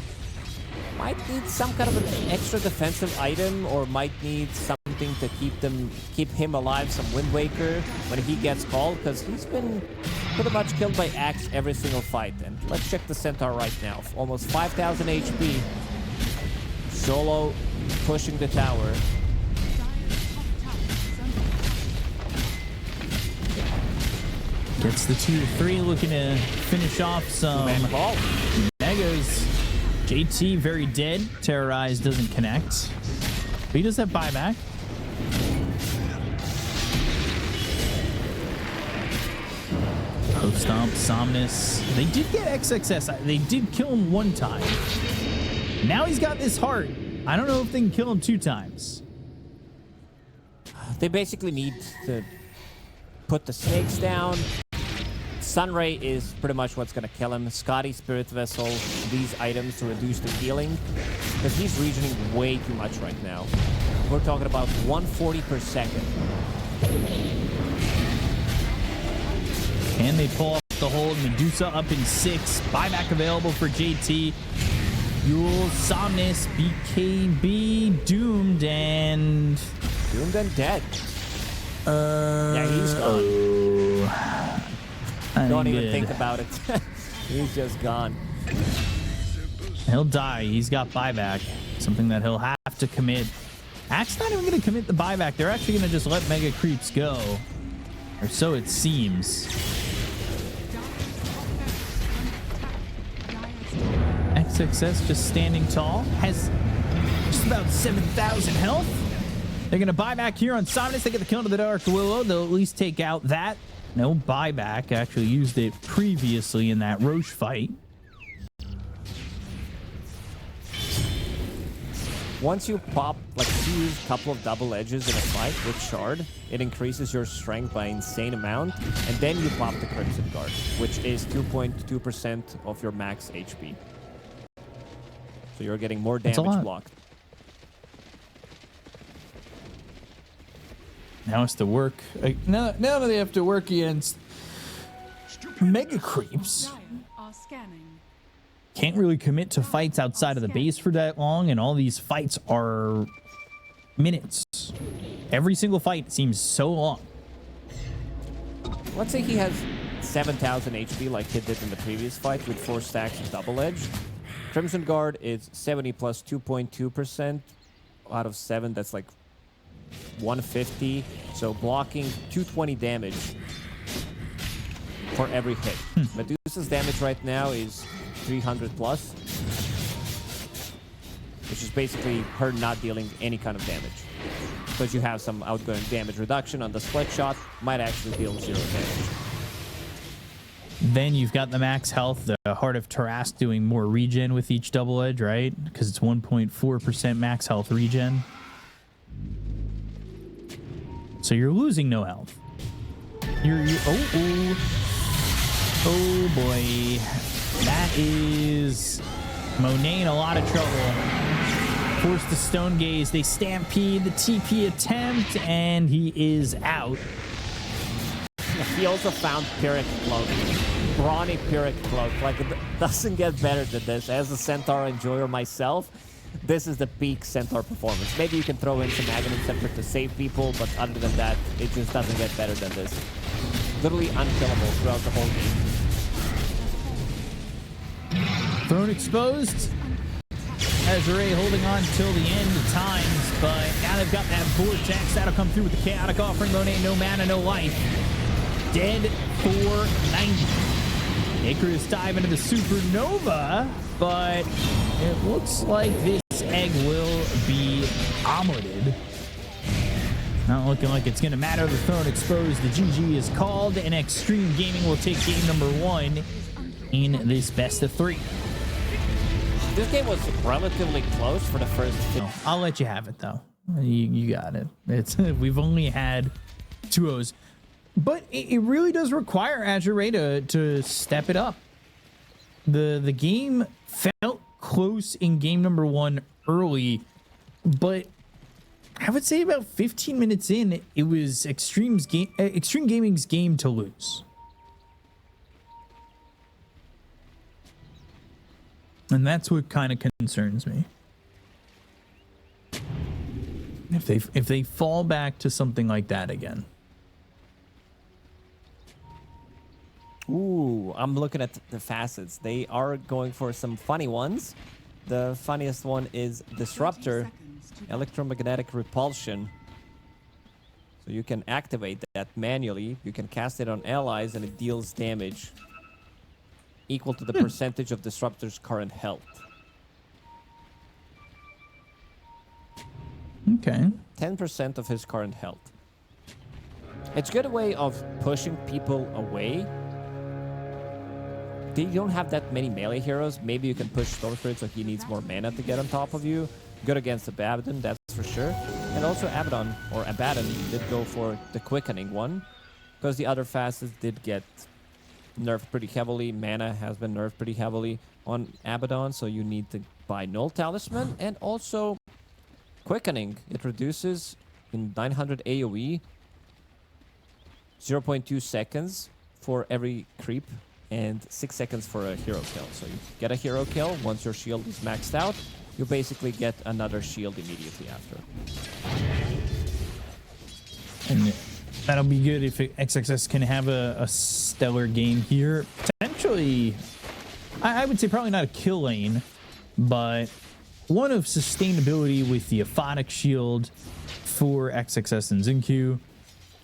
might need some kind of an extra defensive item, or might need something to keep him alive, some Wind Waker when he gets called, because he's been pretty much killed by Axe every single fight. And let's check the Centaur right now. Almost 5,000 HP. Solo pushing the tower. Gets the 2-3, looking to finish off some Man ball. Megas. JT very dead. Terrorize doesn't connect. But he does have buyback. Hope Stomp, Somnus. They did get XXS. They did kill him one time. Now he's got this heart. I don't know if they can kill him 2 times. They basically need to put the snakes down. Sunray is pretty much what's going to kill him. Scotty, Spirit Vessel, these items to reduce the healing. Because he's regioning way too much right now. We're talking about 140 per second. Can they pull off the hold? Medusa up in 6. Buyback available for JT. Yule, Somnus, BKB, Doomed, and Dead. Yeah, he's gone. Don't even think about it. He's just gone. He'll die. He's got buyback. Something that he'll have to commit. Axe not even going to commit the buyback. They're actually going to just let Mega Creeps go. Or so it seems. XXS just standing tall. Has just about 7,000 health. They're going to buy back here on Somnus. They get the kill into the Dark Willow. They'll at least take out that. No buyback. Actually used it previously in that Roche fight. Once you pop, like, use a couple of double edges in a fight with Shard, it increases your strength by an insane amount, and then you pop the Crimson Guard, which is 2.2% of your max HP. So you're getting more damage blocked. Now it's to work. Now they have to work against Mega Creeps. Are scanning. Can't really commit to fights outside of the base for that long, and all these fights are minutes. Every single fight seems so long. Let's say he has 7,000 HP like he did in the previous fight with 4 stacks of double edge. Crimson Guard is 70 plus 2.2% out of 7. That's like 150. So blocking 220 damage for every hit. Medusa's damage right now is 300 plus, which is basically her not dealing any kind of damage. Because you have some outgoing damage reduction on the split shot, might actually deal 0 damage. Then you've got the max health, the Heart of Tarask doing more regen with each double edge, right? Because it's 1.4% max health regen. So you're losing no health. Oh boy. That is Monet in a lot of trouble. Forced to Stone Gaze. They stampede the TP attempt, and he is out. He also found Pyrrhic Cloak. Brawny Pyrrhic Cloak. Like, it doesn't get better than this. As a Centaur enjoyer myself, this is the peak Centaur performance. Maybe you can throw in some Aghanim Scepter to save people, but other than that, it just doesn't get better than this. Literally unkillable throughout the whole game. Throne exposed. Azure holding on till the end of times, but now they've got that Vortex. That'll come through with the Chaotic Offering. Monet, no mana, no life. Dead for 90. Icarus dive into the Supernova, but it looks like this egg will be omeletted. Not looking like it's going to matter. The Throne exposed. The GG is called, and Xtreme Gaming will take game number 1 in this best of 3. This game was relatively close for the first. I'll let you have it though. You got it. It's we've only had 2-0s, but it really does require Azure to step it up. The game felt close in game number 1 early, but I would say about 15 minutes in, it was Extreme Gaming's game to lose. And that's what kind of concerns me. If they fall back to something like that again. Ooh, I'm looking at the facets. They are going for some funny ones. The funniest one is Disruptor, Electromagnetic Repulsion. So you can activate that manually. You can cast it on allies and it deals damage equal to the percentage of Disruptor's current health. Okay. 10% of his current health. It's a good way of pushing people away. They don't have that many melee heroes. Maybe you can push Storm Spirit so he needs more mana to get on top of you. Good against Abaddon, that's for sure. And also Abaddon did go for the quickening one, because the other fastest did get nerfed pretty heavily. Mana has been nerfed pretty heavily on Abaddon, so you need to buy Null Talisman. And also quickening. It reduces in 900 AoE 0.2 seconds for every creep and 6 seconds for a hero kill. So you get a hero kill. Once your shield is maxed out, you basically get another shield immediately after. And that'll be good if XXS can have a stellar game here. Potentially, I would say probably not a kill lane, but one of sustainability with the Aphotic Shield for XXS and Xinqiu.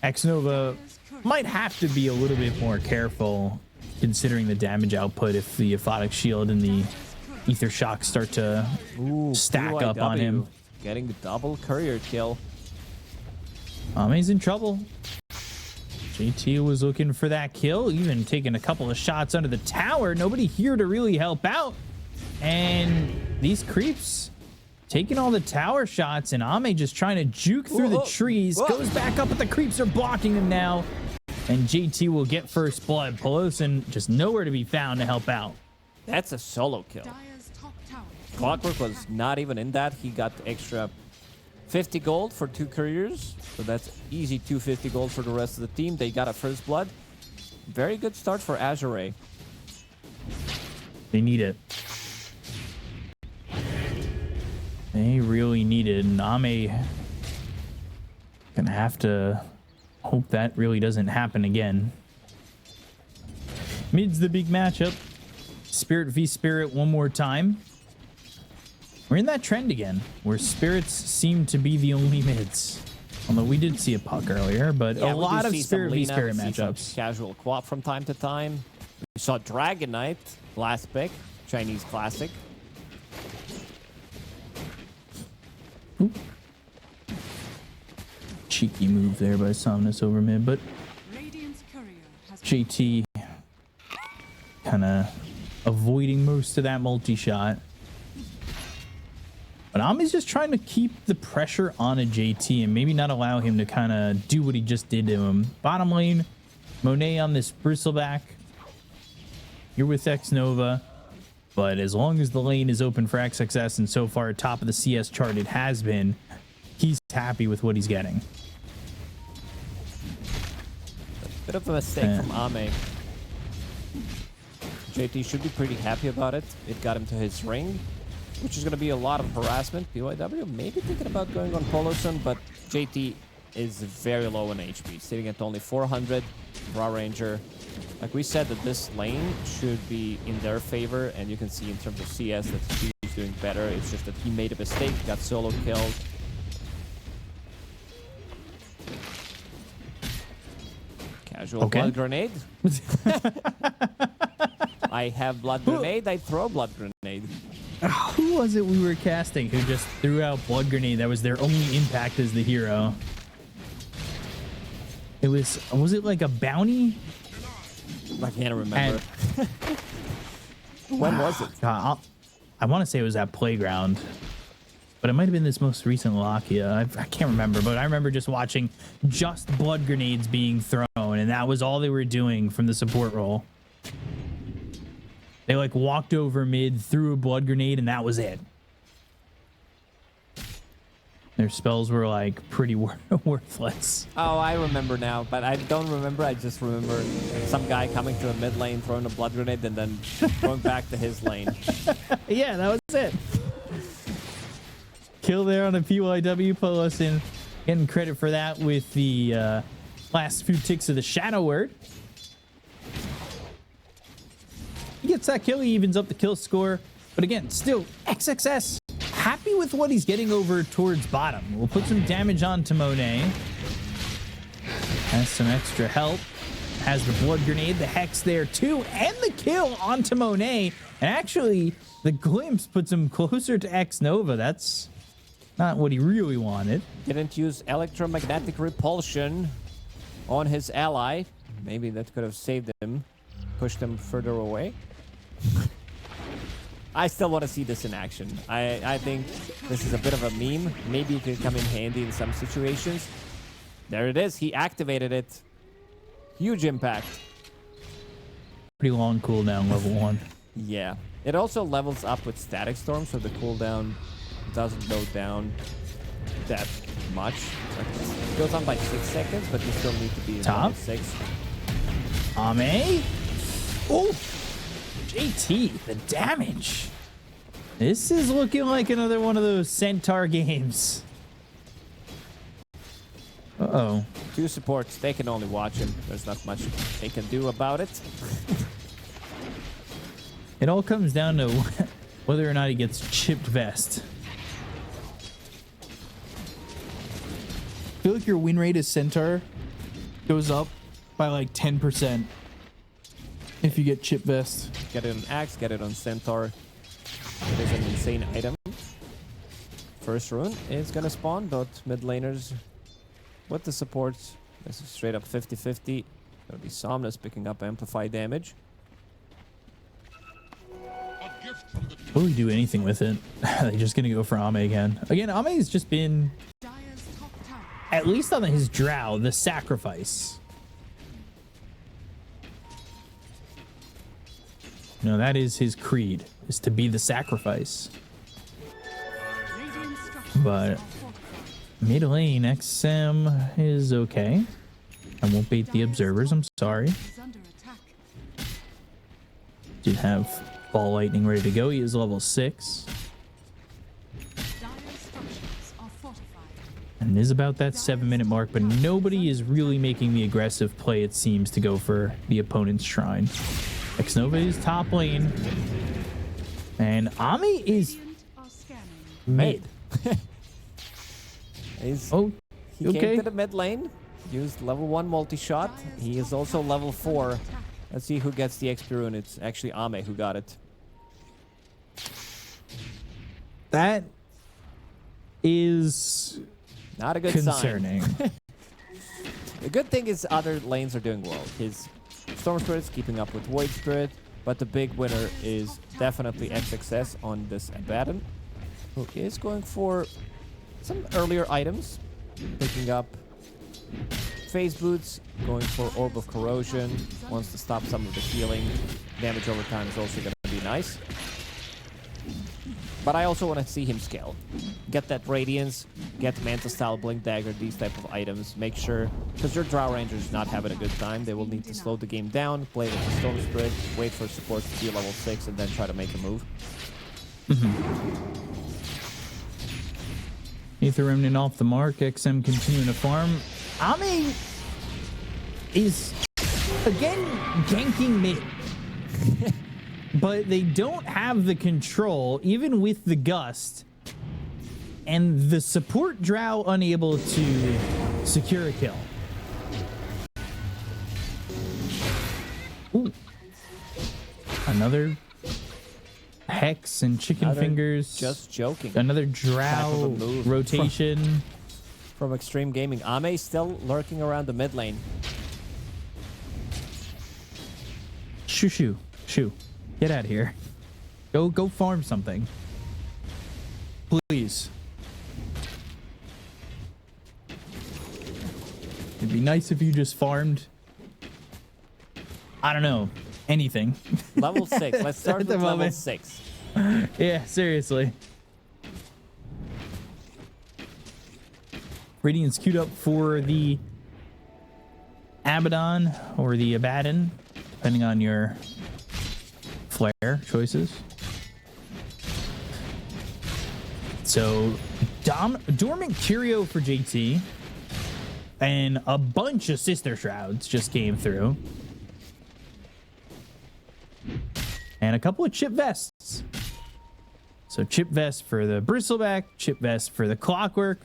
Xnova might have to be a little bit more careful considering the damage output if the Aphotic Shield and the Ether Shock start to stack up on him. Getting the double courier kill. He's in trouble. JT was looking for that kill, even taking a couple of shots under the tower. Nobody here to really help out. And these creeps taking all the tower shots, and Ame just trying to juke through the trees. Goes back up, but the creeps are blocking him now. And JT will get first blood. Pelosin just nowhere to be found to help out. That's a solo kill. Dire's top tower. Clockwork was not even in that. He got extra 50 gold for 2 couriers. So that's easy 250 gold for the rest of the team. They got a first blood. Very good start for Azure. They need it. They really need it. And Ame gonna have to hope that really doesn't happen again. Mid's the big matchup. Spirit v Spirit one more time. We're in that trend again, where Spirits seem to be the only mids. Although we did see a puck earlier, but Yeah, a lot of Spirit v Lina, Spirit we see some matchups. Casual co-op from time to time. We saw Dragon Knight last pick, Chinese classic. Oop. Cheeky move there by Somnus over mid, but Radiant's courier has JT kind of avoiding most of that multi-shot. But Ami's just trying to keep the pressure on a JT and maybe not allow him to kind of do what he just did to him. Bottom lane, Monet on this bristleback. You're with Xnova. But as long as the lane is open for XXS, and so far top of the CS chart it has been, he's happy with what he's getting. Bit of a mistake from Ame. JT should be pretty happy about it. It got him to his ring, which is going to be a lot of harassment. PYW maybe thinking about going on Poloson, but JT is very low in HP, sitting at only 400. Raw Ranger. Like we said, that this lane should be in their favor, and you can see in terms of CS that he's doing better. It's just that he made a mistake, got solo killed. Casual blood grenade. I have blood grenade, I throw blood grenade. Who was it we were casting who just threw out blood grenade? That was their only impact as the hero. It was it like a bounty? I can't remember. When was it? God, I want to say it was at Playground, but it might have been this most recent Lakia. I can't remember, but I remember just watching just blood grenades being thrown, and that was all they were doing from the support role. They like walked over mid, threw a blood grenade, and that was it. Their spells were like pretty worthless. Oh, I remember now, but I don't remember. I just remember some guy coming to a mid lane, throwing a blood grenade, and then going back to his lane. Yeah, that was it. Kill there on a PYW Polosin. Getting credit for that with the last few ticks of the Shadow Word. He gets that kill, he evens up the kill score. But again, still, XXS happy with what he's getting over towards bottom. We'll put some damage onto Monet. Has some extra help. Has the blood grenade, the hex there too, and the kill onto Monet. And actually, the glimpse puts him closer to Xnova. That's Not what he really wanted. Didn't use electromagnetic repulsion on his ally. Maybe that could have saved him, pushed him further away. I still want to see this in action. I think this is a bit of a meme. Maybe it can come in handy in some situations. There it is. He activated it. Huge impact. Pretty long cooldown, level 1. Yeah. It also levels up with Static Storm, so the cooldown doesn't go down that much. It goes on by 6 seconds, but you still need to be in Top? level 6. Ame? Oh! JT, the damage. This is looking like another one of those Centaur games. Uh-oh. 2 supports, they can only watch him. There's not much they can do about it. It all comes down to whether or not he gets chipped vest. I feel like your win rate as Centaur goes up by like 10% if you get chip vest. Get it on Axe, get it on Centaur. It is an insane item. First rune is gonna spawn, both mid laners with the supports. This is straight up 50-50. Gonna be Somnus picking up amplify damage. A gift from the Will we do anything with it? They're just gonna go for Ame again. Again, Ame's just been, Dire's top tower at least on his drow, the sacrifice. No, that is his creed, is to be the sacrifice. Radiant structures But are fortified. mid lane, XM is okay. I won't bait the observers, I'm sorry. Is under attack. Did have ball lightning ready to go. He is level 6. Dire's structures are fortified. And it is about that 7-minute mark, but nobody is really making the aggressive play, it seems, to go for the opponent's shrine. Xnova is top lane. And Ami is Radiant are scanning. mid. He's, Oh, he okay. came to the mid lane, used level 1 multi-shot. He is also level 4. Let's see who gets the XP rune. It's actually Ame who got it. That is Not a good concerning. sign. The good thing is other lanes are doing well. His Storm Spirit's keeping up with Void Spirit, but the big winner is definitely XXS on this Abaddon, who is going for some earlier items, picking up Phase Boots, going for Orb of Corrosion, wants to stop some of the healing. Damage over time is also going to be nice. But I also want to see him scale. Get that Radiance, get Manta Style, Blink Dagger, these type of items. Make sure, because your Drow Rangers not having a good time, they will need to slow the game down, play with the Storm Spirit, wait for support to be level 6, and then try to make a move. Aether Remnant off the mark. XM continuing to farm. Ami is, again, ganking mid. But they don't have the control, even with the gust. And the support drow unable to secure a kill. Ooh. Another Hex and Chicken Another Fingers. Just joking. Another Type drow of a move. rotation. From Xtreme Gaming. Ame still lurking around the mid lane. Shoo. Get out of here. Go farm something. Please. It'd be nice if you just farmed, I don't know, anything. Level 6. Let's start At the with level moment. 6. Yeah, seriously. Radiant's queued up for the Abaddon or the Abaddon, depending on your flare choices. So, Dormant Curio for JT, and a bunch of Sister Shrouds just came through. And a couple of Chip Vests. So Chip Vest for the Bristleback, Chip Vest for the Clockwork.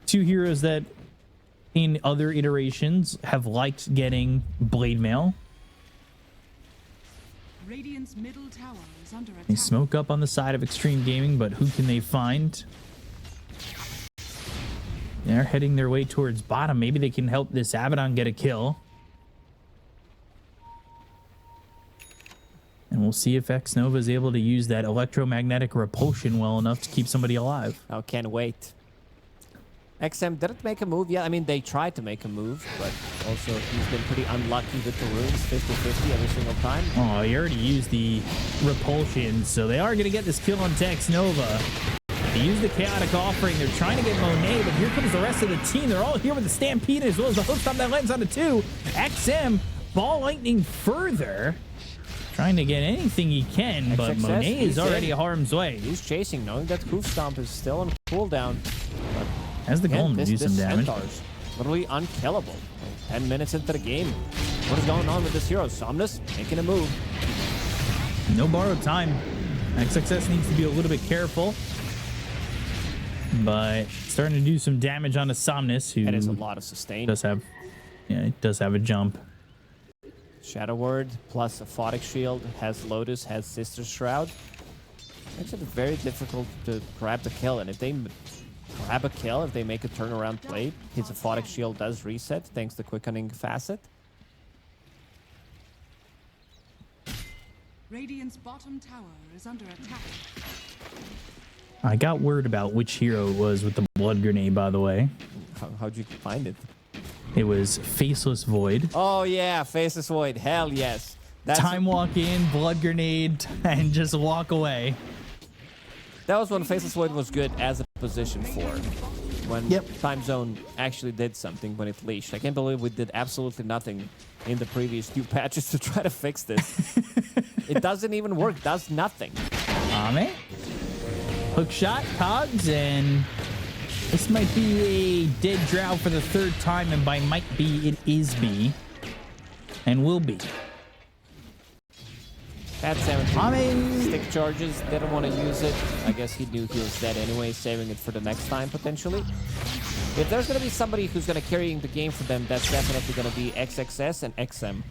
2 heroes that in other iterations have liked getting Blade Mail. Radiant's middle tower is under attack. They smoke up on the side of Xtreme Gaming, but who can they find? They're heading their way towards bottom. Maybe they can help this Abaddon get a kill. And we'll see if X-Nova is able to use that electromagnetic repulsion well enough to keep somebody alive. Oh, can't wait. XM didn't make a move yet. I mean, they tried to make a move, but also he's been pretty unlucky with the runes, 50-50 every single time. Oh, he already used the repulsion, so they are going to get this kill on X-Nova. They use the chaotic offering. They're trying to get Monet, but here comes the rest of the team. They're all here with the Stampede as well as the hook stomp that lands on the 2. XM ball lightning further. Trying to get anything he can, but XXS, Monet is he's already in. harm's way. He's chasing, knowing that hoof stomp is still on cooldown. But As the again, golem to do some damage. Centaur's literally unkillable. 10 minutes into the game. What is going on with this hero? Somnus making a move. No borrowed time. XXS needs to be a little bit careful. But starting to do some damage on the Somnus, who That is a lot of sustain. does have, yeah, it does have a jump. Shadow Word plus a Photic Shield, has Lotus, has Sister Shroud. Makes it very difficult to grab the kill, and if they grab a kill, if they make a turnaround play, his Photic Shield does reset thanks to Quickening Facet. Radiant's bottom tower is under attack. I got word about which hero it was with the blood grenade, by the way. How'd you find it? It was Faceless Void. Oh yeah, Faceless Void, hell yes. That's Time walk in, blood grenade, and just walk away. That was when Faceless Void was good as a position for. When Time Zone actually did something when it leashed. I can't believe we did absolutely nothing in the previous 2 patches to try to fix this. It doesn't even work, does nothing. Ame. Hook shot, Cogs, and this might be a dead drow for the 3rd time, and by might be, it is be. And will be. At 17, Ame. stick charges, didn't want to use it. I guess he knew he was dead anyway, saving it for the next time, potentially. If there's going to be somebody who's going to carry the game for them, that's definitely going to be XXS and XM.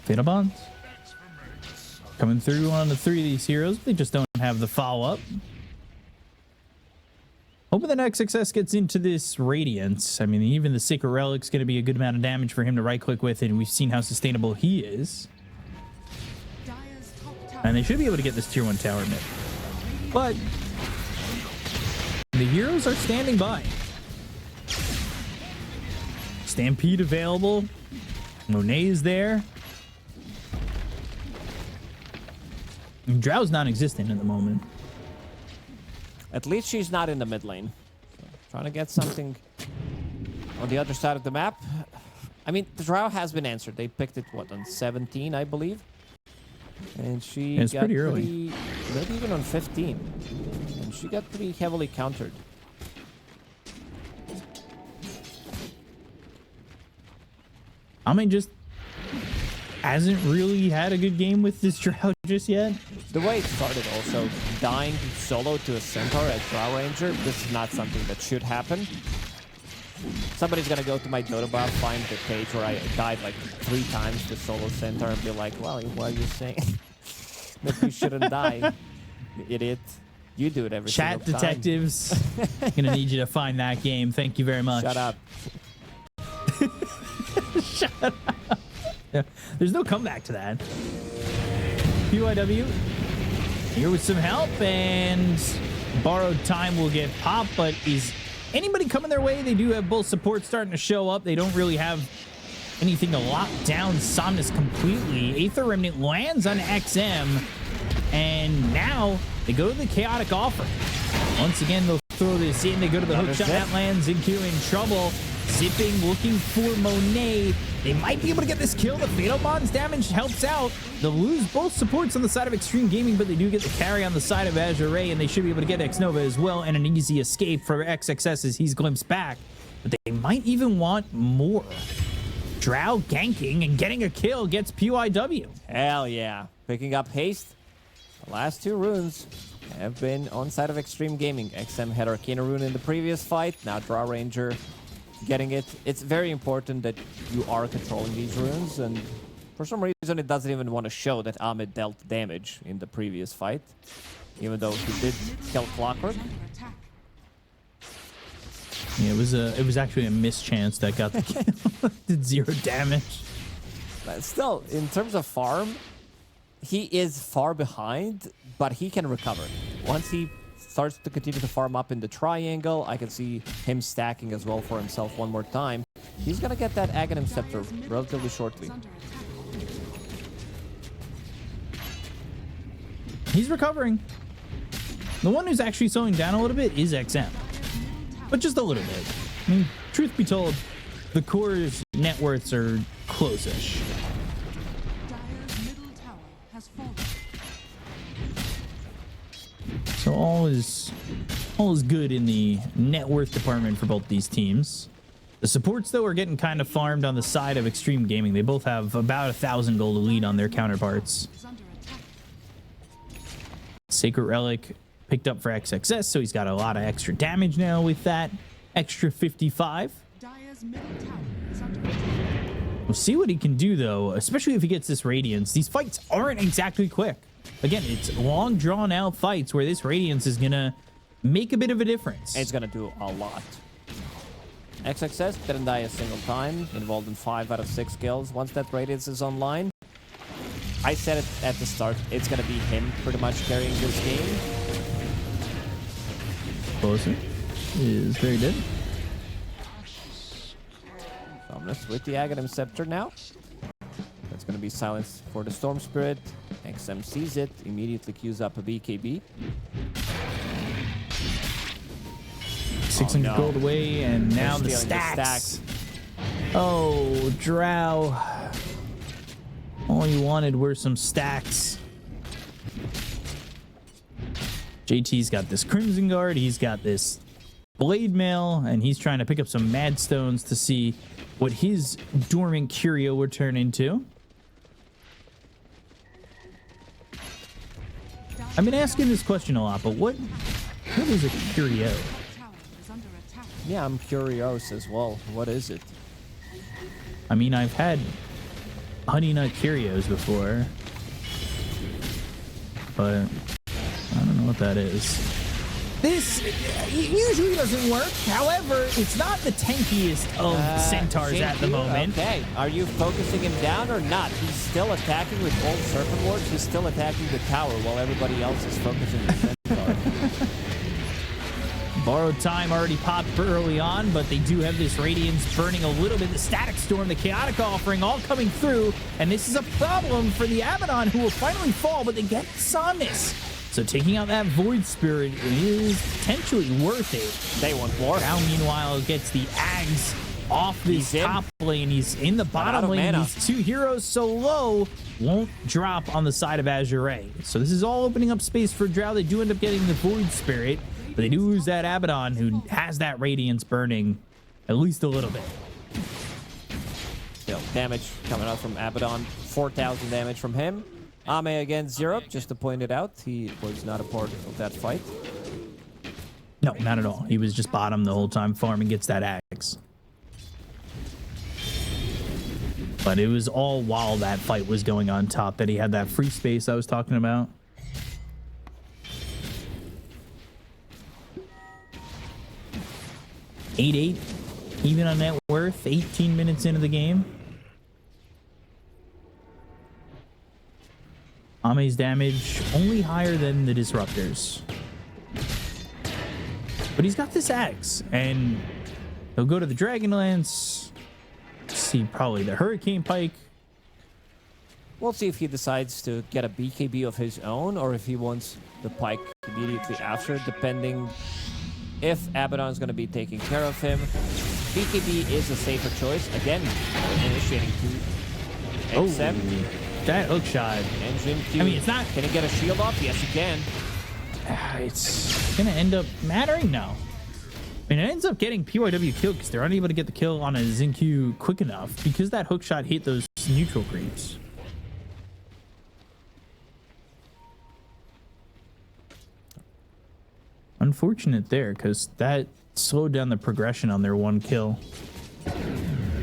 Fatal Bonds. Coming through on the 3 of these heroes. They just don't have the follow-up. Hoping that XXS gets into this Radiance. I mean, even the Sacred Relic's going to be a good amount of damage for him to right-click with, and we've seen how sustainable he is. Dire's top tower. And they should be able to get this tier 1 tower mid. But the heroes are standing by. Stampede available. Monet is there. And Drow's non-existent at the moment. At least she's not in the mid lane. So, trying to get something on the other side of the map. I mean, the Drow has been answered. They picked it, what, on 17, I believe? And she It's got pretty early. maybe even on 15. And she got pretty heavily countered. I mean, just hasn't really had a good game with this Drow just yet. The way it started also, dying solo to a Centaur at Drow Ranger, this is not something that should happen. Somebody's gonna go to my Dota buff, find the page where I died like 3 times to solo Centaur and be like, well, what are you saying? That you shouldn't die, you idiot. You do it every Chat single time. detectives. Gonna need you to find that game. Thank you very much. Shut up. Shut up. Yeah, there's no comeback to that. PYW here with some help, and borrowed time will get popped, but is anybody coming their way? They do have both supports starting to show up. They don't really have anything to lock down Somnus completely. Aether Remnant lands on XM, and now they go to the Chaotic Offer. Once again, they'll throw this in. They go to the hook shot. That lands. Zinkyu in trouble. Zipping, looking for Monet. They might be able to get this kill. The Fatal Bonds damage helps out. They'll lose both supports on the side of Xtreme Gaming, but they do get the carry on the side of Azure, and they should be able to get X-Nova as well, and an easy escape for XXS as he's glimpsed back. But they might even want more. Drow ganking and getting a kill gets PYW. Hell yeah. Picking up haste. The last 2 runes have been on side of Xtreme Gaming. XM had Arcana rune in the previous fight. Now Drow Ranger getting it. It's very important that you are controlling these runes, and For some reason, it doesn't even want to show that Ahmed dealt damage in the previous fight, even though he did kill Clockwork. Under attack. Yeah, it was actually a mischance that got the kill. Did 0 damage. But still, in terms of farm, he is far behind, but he can recover. Once he starts to continue to farm up in the triangle, I can see him stacking as well for himself one more time. He's gonna get that Aghanim Scepter relatively shortly. Under attack. He's recovering. The one who's actually slowing down a little bit is XM. But just a little bit. I mean, truth be told, the core's net worths are close-ish. Dire's middle tower has fallen. So all is good in the net worth department for both these teams. The supports, though, are getting kind of farmed on the side of Xtreme Gaming. They both have about 1,000 gold to lead on their counterparts. Is under attack. Sacred Relic picked up for XXS, so he's got a lot of extra damage now with that extra 55. Dire's middle tower is under attack. We'll see what he can do, though, especially if he gets this Radiance. These fights aren't exactly quick. Again, it's long, drawn-out fights where this Radiance is going to make a bit of a difference. It's gonna do a lot. XXS didn't die a single time, involved in 5 out of 6 kills. Once that Radiance is online, I said it at the start, it's gonna be him pretty much carrying this game. Closer is very good. Somnus with the Aghanim Scepter now. That's gonna be silence for the Storm Spirit. XM sees it, immediately queues up a BKB. 600 no. gold away, and now the stealing the stacks. Oh, Drow. All you wanted were some stacks. JT's got this Crimson Guard, he's got this Blade Mail, and he's trying to pick up some Mad Stones to see what his Dormant Curio would turn into. I've been asking this question a lot, but what is a Curio? Tower is under attack. Yeah, I'm curious as well. What is it? I mean, I've had Honey Nut Curios before, but I don't know what that is. This usually doesn't work. However, it's not the tankiest of centaurs at the moment. Okay, are you focusing him down or not? He's still attacking with Old Serpent Wards. He's still attacking the tower while everybody else is focusing the centaur. Borrowed Time already popped early on, but they do have this Radiance burning a little bit. The Static Storm, the Chaotic Offering, all coming through. And this is a problem for the Abaddon, who will finally fall, but they get Somnus. So taking out that Void Spirit is potentially worth it. They want more. Now, meanwhile, gets the Ags off this top lane. He's in the bottom lane. Mana. These 2 heroes so low won't drop on the side of Azure. So this is all opening up space for Drow. They do end up getting the Void Spirit, but they do lose that Abaddon, who has that Radiance burning at least a little bit. Still, damage coming out from Abaddon. 4,000 damage from him. Ame against Zero, just to point it out, he was not a part of that fight. No, not at all. He was just bottom the whole time, farming, gets that axe. But it was all while that fight was going on top that he had that free space I was talking about. $8-8, even on net worth, 18 minutes into the game. Ame's damage only higher than the Disruptors. But he's got this axe, and he'll go to the Dragonlance, see probably the Hurricane Pike. We'll see if he decides to get a BKB of his own or if he wants the Pike immediately after, depending if Abaddon is going to be taking care of him. BKB is a safer choice. Again, initiating to XM. That hook shot. Engine Q. I mean, it's not... Can he get a shield off? Yes, he can. It's going to end up mattering now. I mean, it ends up getting PYW killed because they're unable to get the kill on a Xinq quick enough because that hook shot hit those neutral creeps. Unfortunate there because that slowed down the progression on their one kill.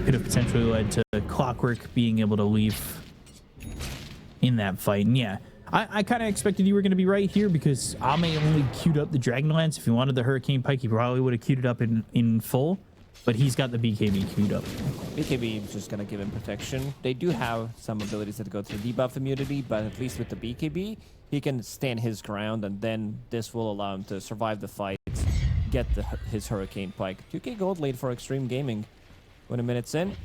Could have potentially led to Clockwork being able to leave in that fight. And yeah, I kind of expected you were going to be right here because Ame only queued up the Dragonlance. If he wanted the Hurricane Pike, he probably would have queued it up in full. But he's got the BKB queued up. BKB is just going to give him protection. They do have some abilities that go to debuff immunity, but at least with the BKB, he can stand his ground, and then this will allow him to survive the fight, get his Hurricane Pike. 2k gold lead for Xtreme Gaming. 20 minutes in.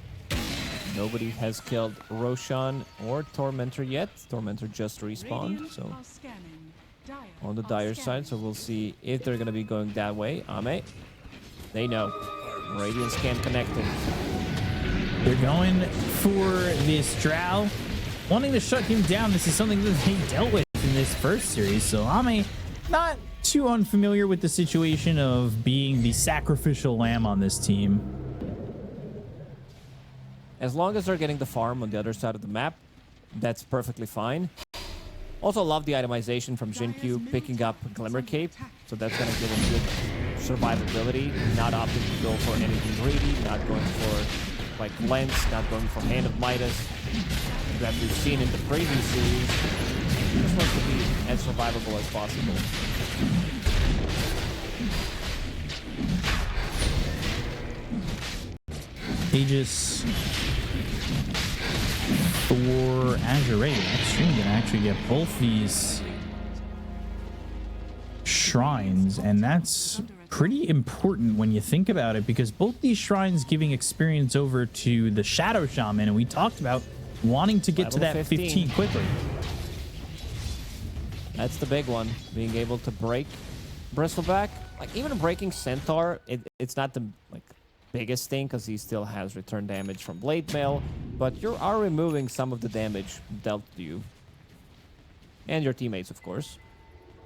Nobody has killed Roshan or Tormentor yet. Tormentor just respawned, so on the Dire side. So we'll see if they're going to be going that way. Ame, they know. Radiant scan connected. They're going for this Drow, wanting to shut him down. This is something that they dealt with in this first series. So Ame, not too unfamiliar with the situation of being the sacrificial lamb on this team. As long as they're getting the farm on the other side of the map, that's perfectly fine. Also love the itemization from Jinkyu picking up Glimmer Cape, so that's going to give him good survivability, not opting to go for anything greedy, not going for like Lens, not going for Hand of Midas that we've seen in the previous series. He just wants to be as survivable as possible. Aegis for Azure. Xtreme can actually get both these shrines, and that's pretty important when you think about it, because both these shrines giving experience over to the Shadow Shaman, and we talked about wanting to get to that 15 quickly. That's the big one, being able to break Bristleback. Like, even breaking Centaur, it's not the biggest thing, because he still has return damage from Blade Mail, but you are removing some of the damage dealt to you. And your teammates, of course.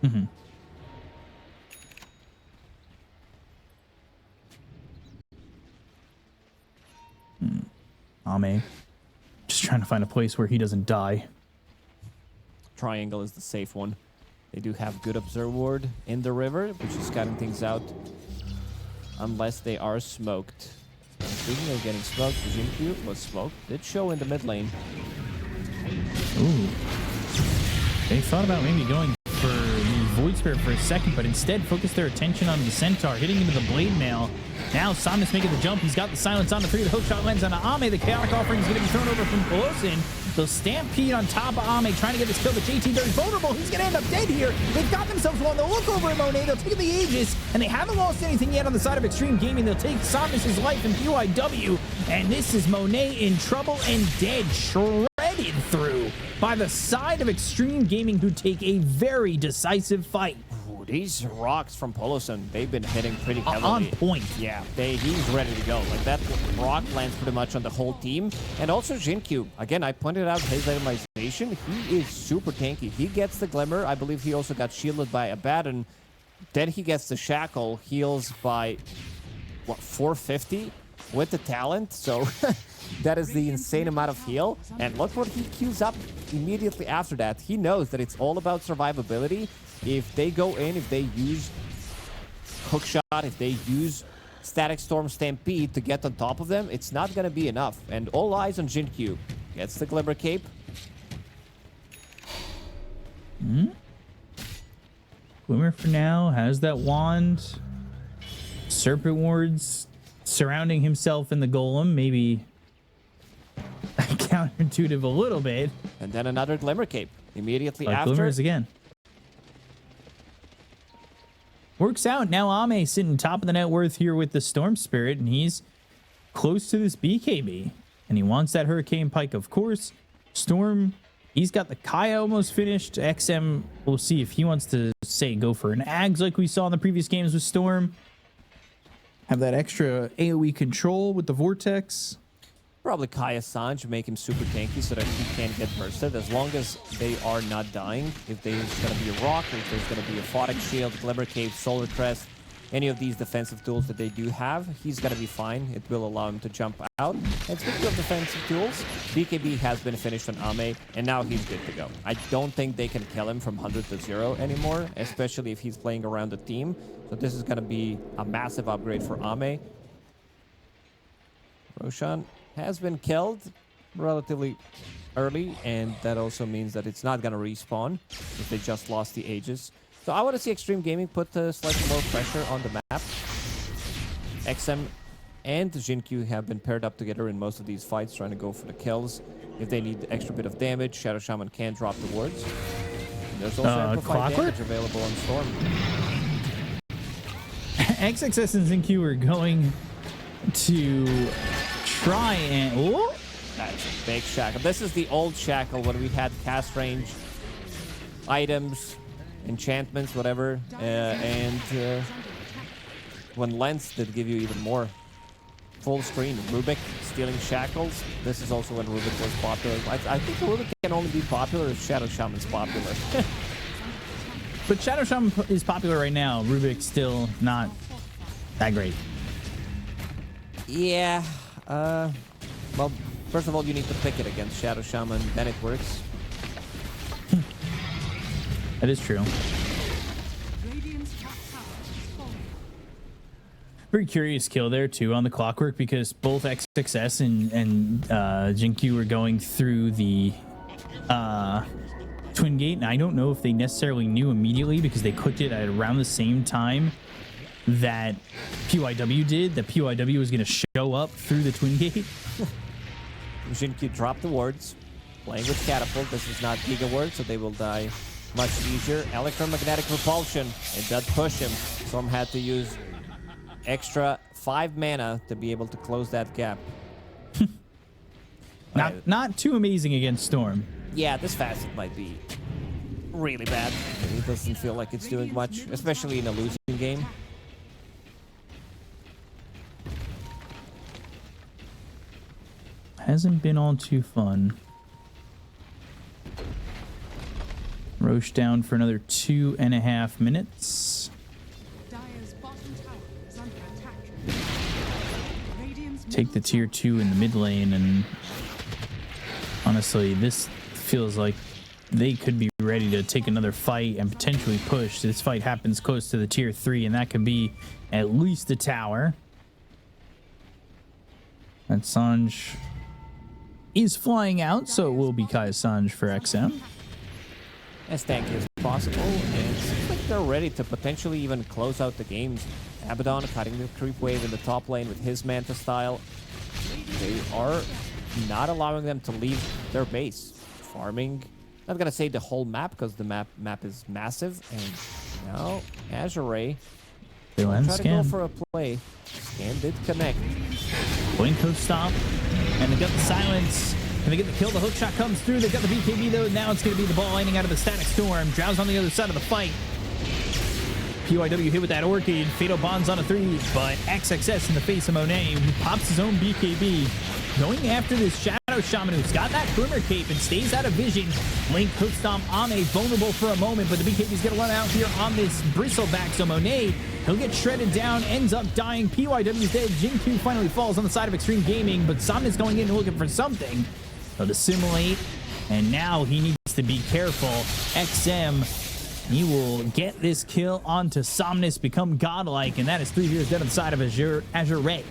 Mm-hmm. Ame, just trying to find a place where he doesn't die. Triangle is the safe one. They do have good Observe Ward in the river, which is scouting things out. Unless they are smoked. Speaking of getting smoked, Jinkyu was smoked. Did show in the mid lane. Ooh. They thought about maybe going for the Void Spirit for a second, but instead focused their attention on the Centaur, hitting into the Blade Mail. Now Somnus making the jump. He's got the silence on the 3. The hookshot lands on Ame. The Chaotic Offering is going to be thrown over from Pelosin. They'll stampede on top of Ame, trying to get this kill, but JT very vulnerable. He's going to end up dead here. They've got themselves one. They'll look over at Monet. They'll take the Aegis, and they haven't lost anything yet on the side of Xtreme Gaming. They'll take Somnus' life in PYW, and this is Monet in trouble and dead, shredded through by the side of Xtreme Gaming, who take a very decisive fight. Ooh, these rocks from Poloson, they've been hitting pretty heavily. On point. Yeah, he's ready to go. Like, that rock lands pretty much on the whole team. And also Jinkyu. Again, I pointed out his itemization. He is super tanky. He gets the Glimmer. I believe he also got shielded by Abaddon. Then he gets the Shackle, heals by, what, 450 with the talent. So that is the insane amount of heal. And look what he queues up immediately after that. He knows that it's all about survivability. If they go in, if they use Hookshot, if they use Static Storm Stampede to get on top of them, it's not going to be enough. And all eyes on Jinkyu. Gets the Glimmer Cape. Glimmer for now, has that wand. Serpent Wards surrounding himself in the Golem, maybe counterintuitive a little bit. And then another Glimmer Cape immediately But after. Glimmers again. Works out. Now Ame sitting top of the net worth here with the Storm Spirit, and he's close to this BKB. And he wants that Hurricane Pike, of course. Storm, he's got the Kaya almost finished. XM, we'll see if he wants to, say, go for an Ags like we saw in the previous games with Storm. Have that extra AoE control with the Vortex. Probably Kaya Sanj, make him super tanky so that he can't get bursted. As long as they are not dying. If there's going to be a Rock, if there's going to be a Photic Shield, Glimmer Cape, Solar Crest, any of these defensive tools that they do have, he's going to be fine. It will allow him to jump out. And speaking of defensive tools, BKB has been finished on Ame, and now he's good to go. I don't think they can kill him from 100 to 0 anymore, especially if he's playing around the team. So this is going to be a massive upgrade for Ame. Roshan has been killed. relatively early, and that also means that it's not gonna respawn if they just lost the Aegis. So I want to see Xtreme Gaming put slightly more pressure on the map. XM and Jinkyu have been paired up together in most of these fights, trying to go for the kills. If they need extra bit of damage, Shadow Shaman can drop the wards. And there's also amplified Clockwork? damage available on Storm. XXS and Zinkyu are going to try and... Oh! That's a big shackle. This is the old shackle when we had cast range, items, enchantments, whatever, and when lens did give you even more. Full screen. Rubik stealing shackles. This is also when Rubik was popular. I think Rubik can only be popular if Shadow Shaman's popular. But Shadow Shaman is popular right now. Rubik's still not that great. Yeah. Well, first of all, you need to pick it against Shadow Shaman, then it works. That is true. Radiant's top tower is falling. Very curious kill there too on the Clockwork, because both XXS and Jinkyu were going through the Twin Gate, and I don't know if they necessarily knew immediately because they cooked it at around the same time that PYW did, that PYW was going to show up through the Twin Gate. Jinkyu dropped the wards, playing with Catapult. This is not Giga Ward, so they will die much easier. Electromagnetic Repulsion, it did push him. Storm had to use extra 5 mana to be able to close that gap. Not too amazing against Storm. Yeah, this facet might be really bad. It doesn't feel like it's doing much, especially in a losing game. Hasn't been all too fun. Roche down for another 2.5 minutes. Dire's bottom tower is under attack. Radiant's Take the middle tier 2 in the mid lane, and honestly, this feels like they could be ready to take another fight and potentially push. This fight happens close to the tier 3, and that could be at least a tower. And Sanj is flying out, so it will be Kai Sanj for XM. As tanky as possible, and it seems like they're ready to potentially even close out the games. Abaddon cutting the creep wave in the top lane with his Manta style. They are not allowing them to leave their base. Farming, not gonna say the whole map because the map is massive. And now Azure Ray They land try to go scan. for a play. Scan did connect. Blinko stomp, and they got the silence. And they get the kill. The hook shot comes through. They got the BKB though. Now it's going to be the ball lining out of the static storm. Drow's on the other side of the fight. PYW hit with that orchid. Fatal bonds on a 3, but XXS in the face of Monet, who pops his own BKB. Going after this Shadow Shaman who's got that Glimmer Cape and stays out of vision. Link hook stomp Ame vulnerable for a moment, but the BKB's gonna run out here on this Bristleback. So Monet, he'll get shredded down, ends up dying. PYW's dead. Jinkyu finally falls on the side of Xtreme Gaming, but Somnus going in and looking for something. He'll dissimulate, and now he needs to be careful. XM, he will get this kill onto Somnus, become godlike, and that is 3 heroes dead on the side of Azure Ray.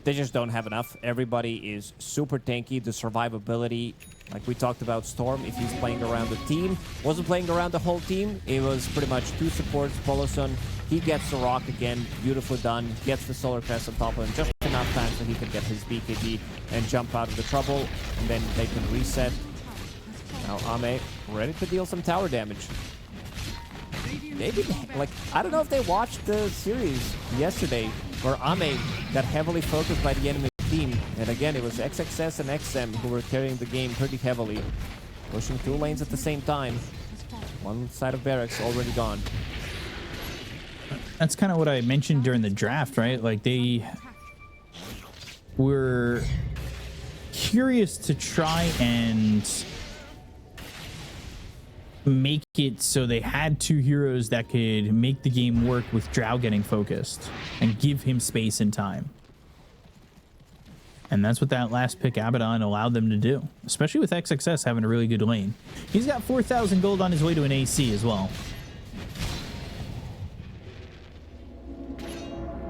They just don't have enough. Everybody is super tanky. The survivability, like we talked about Storm, if he's playing around the team, wasn't playing around the whole team. It was pretty much 2 supports. Poloson, he gets the rock again. Beautifully done. Gets the Solar Crest on top of him. Just enough time so he can get his BKB and jump out of the trouble. And then they can reset. Now Ame ready to deal some tower damage. Maybe, like, I don't know if they watched the series yesterday where Ame got heavily focused by the enemy team. And again, it was XXS and XM who were carrying the game pretty heavily. Pushing 2 lanes at the same time. One side of barracks already gone. That's kind of what I mentioned during the draft, right? Like, they were curious to try and make it so they had 2 heroes that could make the game work with Drow getting focused and give him space and time. And that's what that last pick Abaddon allowed them to do, especially with XXS having a really good lane. He's got 4,000 gold on his way to an AC as well.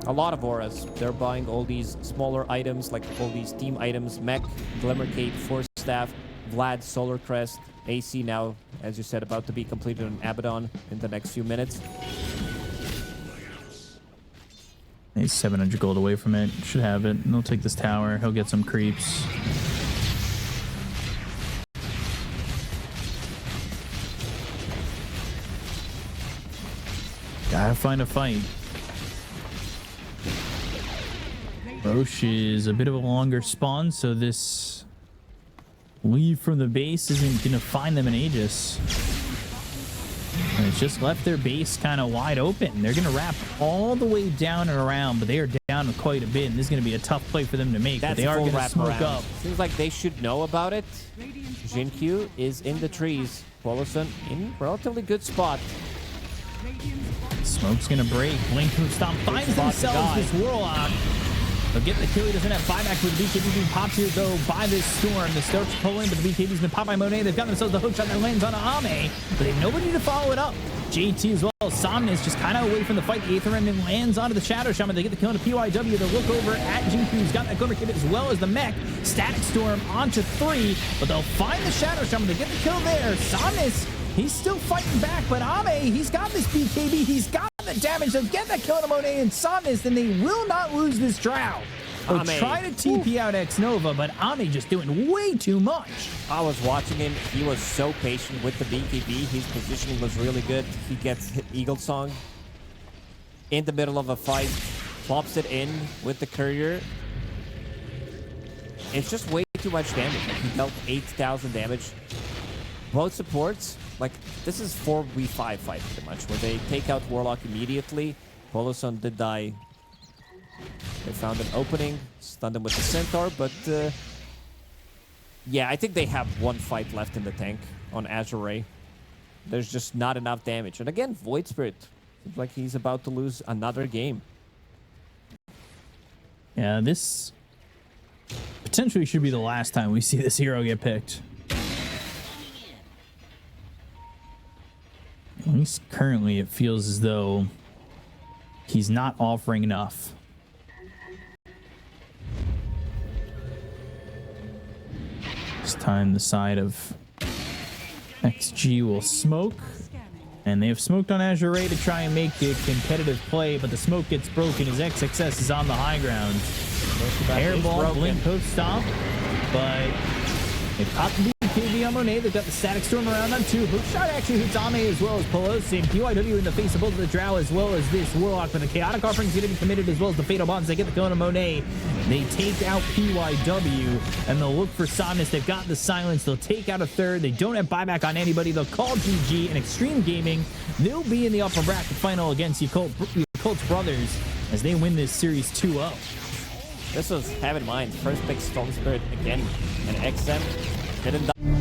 A lot of auras. They're buying all these smaller items, like all these team items, Mech, Glimmercape, Force Staff, Vlad, Solar Crest, AC now, as you said, about to be completed on Abaddon in the next few minutes. He's 700 gold away from it. Should have it. And he'll take this tower. He'll get some creeps. Gotta find a fight. Roche is a bit of a longer spawn, so this leave from the base isn't gonna find them in Aegis. And it's just left their base kind of wide open. They're gonna wrap all the way down and around, but they are down quite a bit, and this is gonna be a tough play for them to make. That's but they are full gonna wrap smoke around. up. Seems like they should know about it. Jinkyu is in the trees. Poloson in relatively good spot. Smoke's gonna break. Blink Stomp finds spot to themselves die. this Warlock. They'll get the kill. He doesn't have buyback with the BKB being popped here, though, by this Storm. The Starks pull in, but the BKB's been popped by Monet. They've got themselves the hook shot that lands on Ame, but they have nobody to follow it up. JT as well as Somnus just kind of away from the fight. The Aether Remnant lands onto the Shadow Shaman. They get the kill into PYW. They'll look over at Jinku, who's got that Glimmer Kit as well as the Mech. Static Storm onto 3, but they'll find the Shadow Shaman. They get the kill there. Somnus, he's still fighting back, but Ame, he's got this BKB. He's got the damage. They'll get that kill into Monet and Somnus, and they will not lose this Drow. They'll Ame. try to TP out X Nova, but Ame just doing way too much. I was watching him. He was so patient with the BKB. His positioning was really good. He gets Eagle Song in the middle of a fight, plops it in with the courier. It's just way too much damage. He dealt 8,000 damage. Both supports, like, this is 4v5 fight pretty much, where they take out Warlock immediately. Poloson did die. They found an opening, stunned him with the Centaur, but yeah, I think they have one fight left in the tank on Azure. There's just not enough damage. And again, Void Spirit, seems like he's about to lose another game. Yeah, this potentially should be the last time we see this hero get picked. At least currently it feels as though he's not offering enough. This time the side of XG will smoke. And they have smoked on Azure to try and make a competitive play, but the smoke gets broken as XXS is on the high ground. Airball, Blink, Hook Stomp, but they've caught the BKB on Monet. They've got the Static Storm around on 2. Hook Shot actually hits Ame as well as Pelosi. And PYW in the face of both of the Drow as well as this Warlock, but the Chaotic Offering is going to be committed as well as the Fatal Bonds. They get the kill on Monet. They take out PYW, and they'll look for Somnus. They've got the silence. They'll take out a third. They don't have buyback on anybody. They'll call GG and Xtreme Gaming. They'll be in the upper bracket final against Yakult's brothers as they win this series 2-0. This was, have in mind, first pick Strong Spirit again, and XM didn't die.